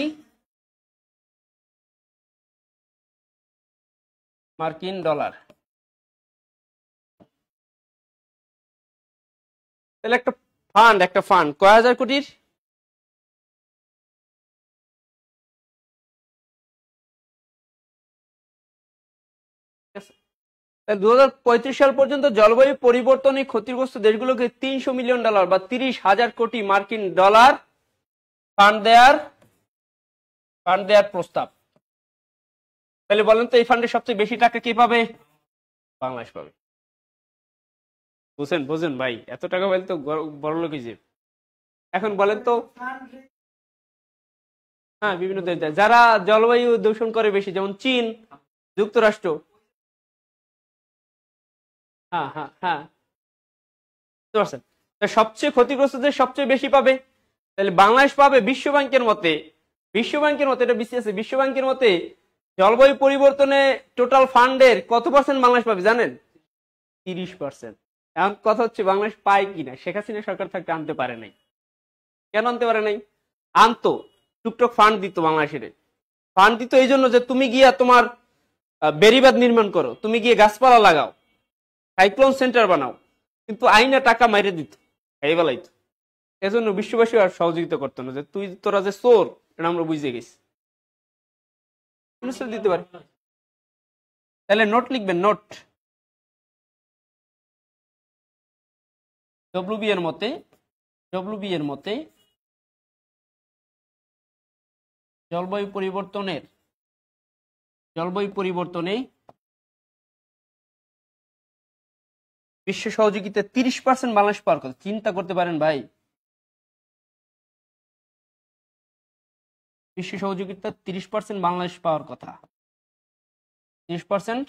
মার্কিন ডলার। তাহলে একটা ফান্ড কয় হাজার কোটির? তাহলে 2035 সাল পর্যন্ত জলবায়ু পরিবর্তনে ক্ষতিগ্রস্ত দেশগুলোকে $300 মিলিয়ন বা 30,000 কোটি মার্কিন ডলার ফান্ড দেওয়ার প্রস্তাব। তাহলে বলেন তো এই ফান্ডের সবচেয়ে বেশি টাকা কে পাবে? বাংলাদেশ পাবে। বুঝেন ভাই, এত টাকা বলে তো বড় লোক হিসেবে। এখন বলেন তো, হ্যাঁ বিভিন্ন দেশ যারা জলবায়ু দূষণ করে বেশি, যেমন চীন, যুক্তরাষ্ট্র। হ্যাঁ সবচেয়ে ক্ষতিগ্রস্ত দেশ সবচেয়ে বেশি পাবে। তাহলে বাংলাদেশ পাবে বিশ্ব ব্যাংকের মতে এটা বিসিএস বিশ্ব ব্যাংকের মতে জলবায়ু পরিবর্তনে টোটাল ফান্ডের কত পার্সেন্ট বাংলাদেশ পাবে জানেন? 30%। এখন কথা হচ্ছে বাংলাদেশ পায় কিনা। শেখ হাসিনা সরকার থাকতে আনতে পারে নাই। কেন আনতে পারে নাই? আনতো, টুকটাক ফান্ড দিত বাংলাদেশের। ফান্ড দিত এই জন্য যে তুমি গিয়া তোমার বেড়িবাঁধ নির্মাণ করো, তুমি গিয়ে গাছপালা লাগাও, সাইক্লোন সেন্টার বানাও, কিন্তু আইনা টাকা মাইরে দিত, এই বেলাই তো। এজন্য বিশ্ববাসী আর সহযোগিতা করতো না, যে তোরা যে চোর এটা আমরা বুঝে গেছি, দিতে পারি। তাহলে নোট লিখবেন, নোট। ডব্লিউবি এর মতে জলবায়ু পরিবর্তনে বিশ্ব সহযোগিতা 30% বাংলাদেশ পাওয়ার কথা। চিন্তা করতে পারেন ভাই, বিশ্ব সহযোগিতা 30% বাংলাদেশ পাওয়ার কথা। 30%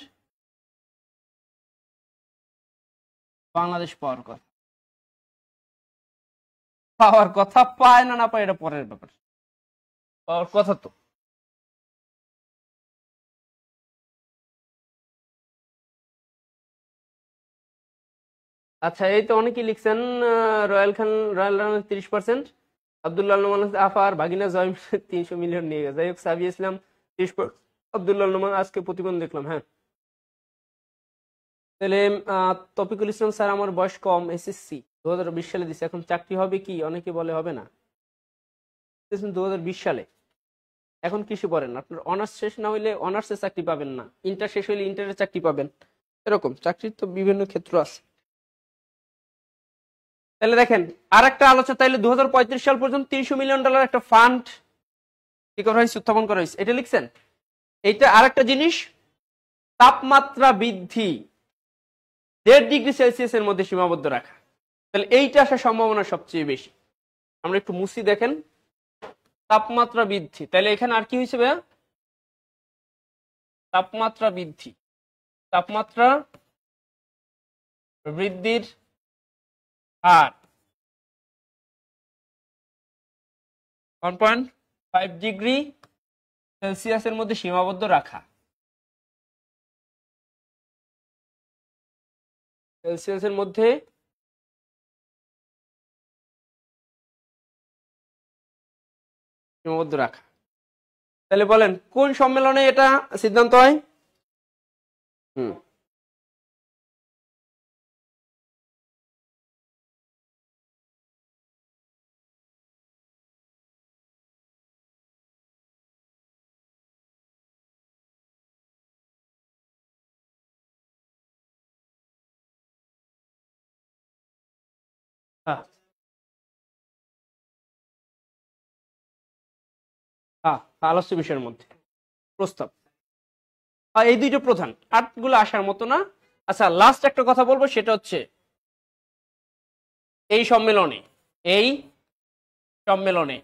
বাংলাদেশ পাওয়ার কথা পায় না পায় এটা পরের ব্যাপার, পাওয়ার কথা তো। আচ্ছা, এই তো অনেকেই লিখছেন রয়্যাল রানা 30%, আব্দুল্লাহ নোমান আফার ভাগিনা জয় 300 মিলিয়ন নিয়ে গেছে। যাই হোক, সাবি ইসলাম 30%, আব্দুল্লাহ নোমান আজকে প্রতিবেদন দেখলাম। হ্যাঁ, তাহলে তফিকুল ইসলাম স্যার, আমার বয়স কম, এসএসসি 2020 সালে দিচ্ছে, এখন চাকরি হবে কি? অনেকে বলে হবে না। 2020 সালে এখন কিছু বলেন, আপনার অনার্স শেষ না হইলে অনার্সে চাকরি পাবেন না, ইন্টার শেষ হইলে ইন্টারে চাকরি পাবেন, এরকম চাকরির তো বিভিন্ন ক্ষেত্র আছে। তাহলে দেখেন আর একটা আলোচনা, তাহলে 2035 সাল পর্যন্ত $300 মিলিয়ন একটা ফান্ড কি করা হয়েছে, উত্থাপন করা হয়েছে, এটা লিখছেন। এইটা আর একটা জিনিস, তাপমাত্রা বৃদ্ধি 1.5 ডিগ্রি সেলসিয়াসের মধ্যে সীমাবদ্ধ রাখা। তাহলে এইটা আসার সম্ভাবনা সবচেয়ে বেশি। আমরা একটু মুছি, দেখেন তাপমাত্রা বৃদ্ধি। তাহলে এখানে আর কি হয়েছে ভাইয়া? তাপমাত্রা বৃদ্ধির হার 1.5 ডিগ্রি সেলসিয়াসের মধ্যে সীমাবদ্ধ রাখা। সেলসিয়াসের মধ্যে সীমাবদ্ধ রাখা। তাহলে বলেন কোন সম্মেলনে এটা সিদ্ধান্ত হয়? হ্যাঁ হ্যাঁ, আলোচ্য বিষয়ের মধ্যে প্রস্তাব, এই দুইটা প্রধান, আর্টগুলো আসার মতো না। আচ্ছা, লাস্ট একটা কথা বলবো, সেটা হচ্ছে এই সম্মেলনে এই সম্মেলনে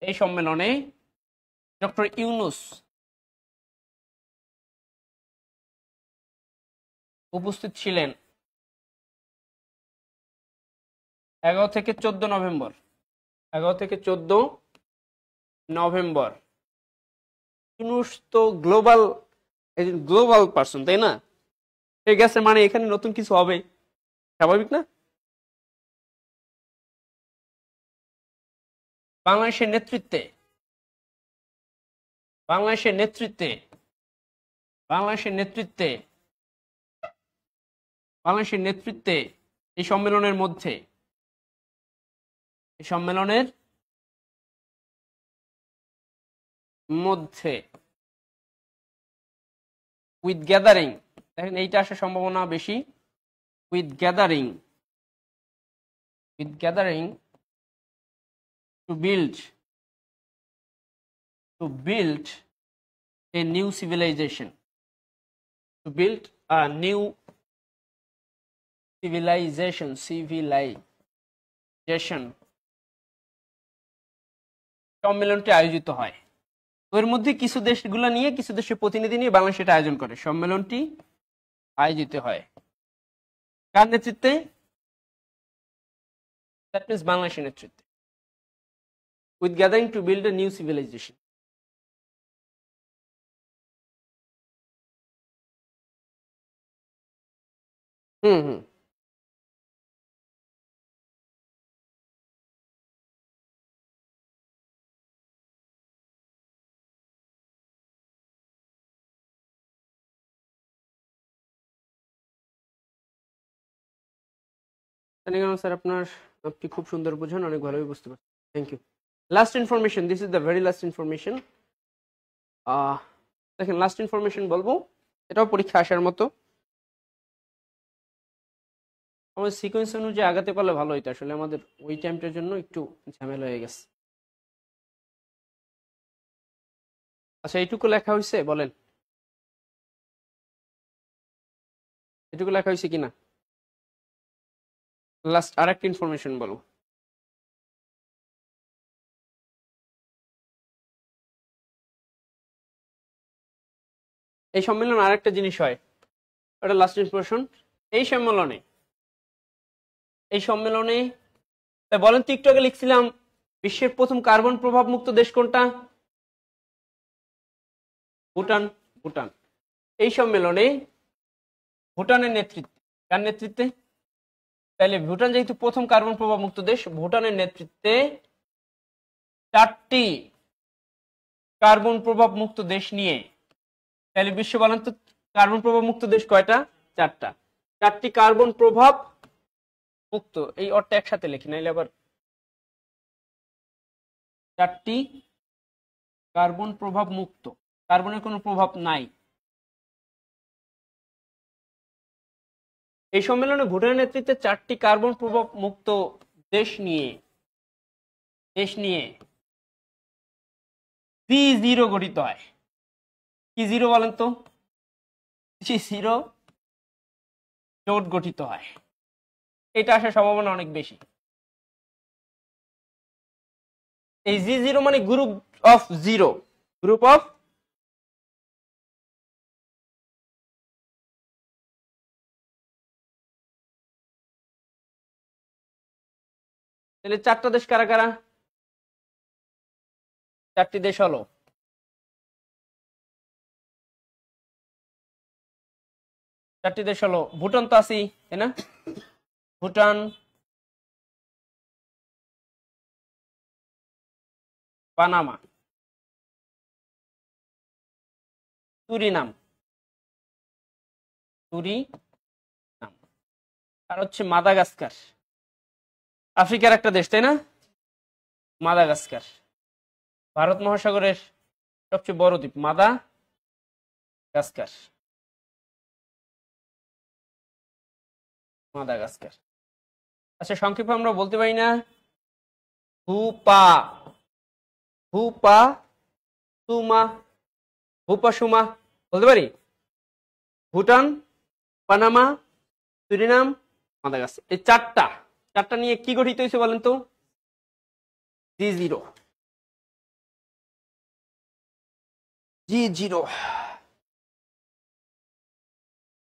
এই সম্মেলনে ডক্টর ইউনূস উপস্থিত ছিলেন 11 থেকে 14 নভেম্বর। 11 থেকে 14 নভেম্বর। ইউনূস তো গ্লোবাল, একজন গ্লোবাল পারসন, তাই না? ঠিক আছে, মানে এখানে নতুন কিছু হবে, স্বাভাবিক না? বাংলাদেশের নেতৃত্বে বাংলাদেশের নেতৃত্বে বাংলাদেশের নেতৃত্বে বাংলাদেশের নেতৃত্বে এই সম্মেলনের মধ্যে উইথ গ্যাদারিং, দেখেন এইটা আসার সম্ভাবনা বেশি, with gathering to build a new civilization, সম্মেলনটি আয়োজিত হয়। ওর মধ্যে কিছু দেশগুলো নিয়ে, কিছু দেশের প্রতিনিধি নিয়ে বাংলাদেশ এটা আয়োজন করে। সম্মেলনটি আয়োজিত হয় কার নেতৃত্বে? দ্যাট মিন্স বাংলাদেশের নেতৃত্বে। With gathering to build a new civilisation. Hmm, sir আপনি খুব সুন্দর বোঝান, অনেক ভালোই বুঝতে পারছেন, thank you. Last information, this is the very last information. দেখেন, লাস্ট ইনফরমেশন বলবো, এটাও পরীক্ষা আসার মতো। আমাদের সিকোয়েন্স অনুযায়ী আগাতে পারলে ভালো হইতো, আসলে আমাদের ওই টাইমটার জন্য একটু ঝামেলা হয়ে গেছে। আচ্ছা, এইটুকু লেখা হয়েছে, বলেন এটুকু লেখা হয়েছে কিনা? লাস্ট আর একটা ইনফরমেশন বলো। এই সম্মেলনে আরেকটা জিনিস হয়, ওটা লাস্ট ইনফরমেশন। এই সম্মেলনে বলেন তো, একটু আগে লিখছিলাম বিশ্বের প্রথম কার্বন প্রভাব মুক্ত দেশ কোনটা? ভুটান। এই সম্মেলনে ভুটানের নেতৃত্বে, কার নেতৃত্বে? তাহলে ভুটান যেহেতু প্রথম কার্বন প্রভাব মুক্ত দেশ, ভুটানের নেতৃত্বে 4টি কার্বন প্রভাব মুক্ত দেশ নিয়ে, তাহলে বিশ্ব বলেন তো কার্বন প্রভাব মুক্ত দেশ কয়টা? 4টা। 4টি কার্বন প্রভাব মুক্ত, এই অর্থে একসাথে লিখি, নাইলে আবার 4টি কার্বন প্রভাব মুক্ত, কার্বনের কোনো প্রভাব নাই। এই সম্মেলনে ভুটানের নেতৃত্বে 4টি কার্বন প্রভাব মুক্ত দেশ নিয়ে C0 গঠিত হয়। কি জিরো বলেন তো? C0 জোট গঠিত হয়। এটা আসার সম্ভাবনা অনেক বেশি। এই G0 মানে গ্রুপ অফ জিরো, তাহলে 4টা দেশ কারা কারা? 4টি দেশ হলো, ভুটান তো আছি, তাই না? ভুটান, পানামা, সুরিনাম, আর হচ্ছে মাদাগাস্কার, আফ্রিকার একটা দেশ, তাই না? মাদাগাস্কার, ভারত মহাসাগরের সবচেয়ে বড় দ্বীপ মাদাগাস্কার। আচ্ছা সংক্ষেপে আমরা বলতে পারি না ভূপা ভূপা সুমা ভূপা সুমা বলতে পারি? ভুটান, পানামা, সুরিনাম, মাদাগাস্কার, এই চারটা নিয়ে কি গঠিত হয়েছে বলেন তো? G0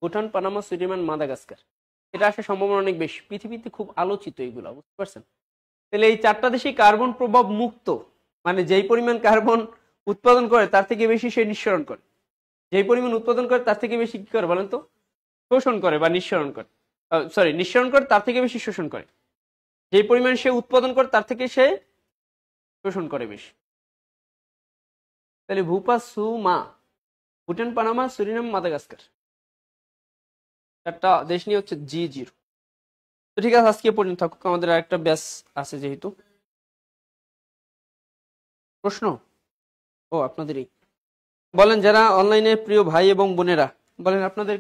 Bhutan, Panama, Suriname, Madagascar. এটা আসার সম্ভাবনা অনেক বেশি, পৃথিবীতে খুব আলোচিত এগুলো, বুঝতে পারছেন? তাহলে এই চারটা দেশই কার্বন প্রভাব মুক্ত, মানে যেই পরিমাণ কার্বন উৎপাদন করে তার থেকে বেশি সে নিঃসরণ করে, যেই পরিমাণ উৎপাদন করে তার থেকে বেশি কি করে বলেন তো? শোষণ করে বা নিঃসরণ করে, সরি নিঃসরণ করে তার থেকে বেশি শোষণ করে। যেই পরিমাণ সে উৎপাদন করে তার থেকে সে শোষণ করে বেশি। তাহলে ভূপা সুমা, ভুটান, পানামা, সুরিনাম, মাদাগাস্কার, চারটা দেশ নিয়ে হচ্ছে G0। তো ঠিক আছে, আজকে পর্যন্ত থাকুক, আমাদের আরেকটা ব্যাচ আছে যেহেতু। প্রশ্ন? ও আপনাদেরই বলেন, যারা অনলাইনে প্রিয় ভাই এবং বোনেরা, বলেন আপনাদের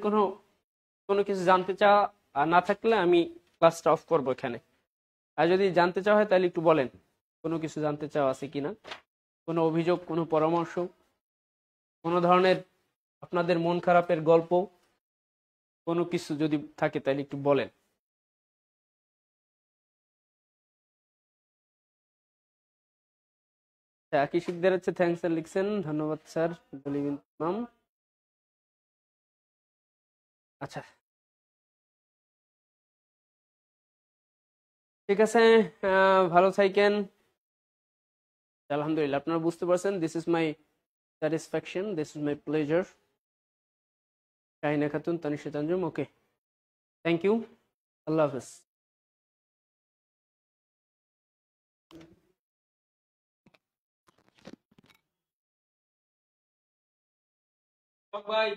কোনো কিছু জানতে চাওয়া আর না থাকলে আমি ক্লাসটা অফ করবো এখানে। আর যদি জানতে চাওয়া হয় তাহলে একটু বলেন কোনো কিছু জানতে চাওয়া আছে কিনা, কোনো অভিযোগ, কোনো পরামর্শ, কোনো ধরনের আপনাদের মন খারাপের গল্প, কোনো কিছু যদি থাকে তাহলে একটু বলেন। কৃষকদের হচ্ছে থ্যাংকস স্যার লিখছেন, ধন্যবাদ স্যার দলিল ইমাম। আচ্ছা ঠিক আছে, ভালো থাকেন। আলহামদুলিল্লাহ আপনারা বুঝতে পারছেন, this is my satisfaction, this is my pleasure. Shahina Khatun, Tanisha Tanjum, okay, thank you, আল্লাহ হাফেজ। ভাই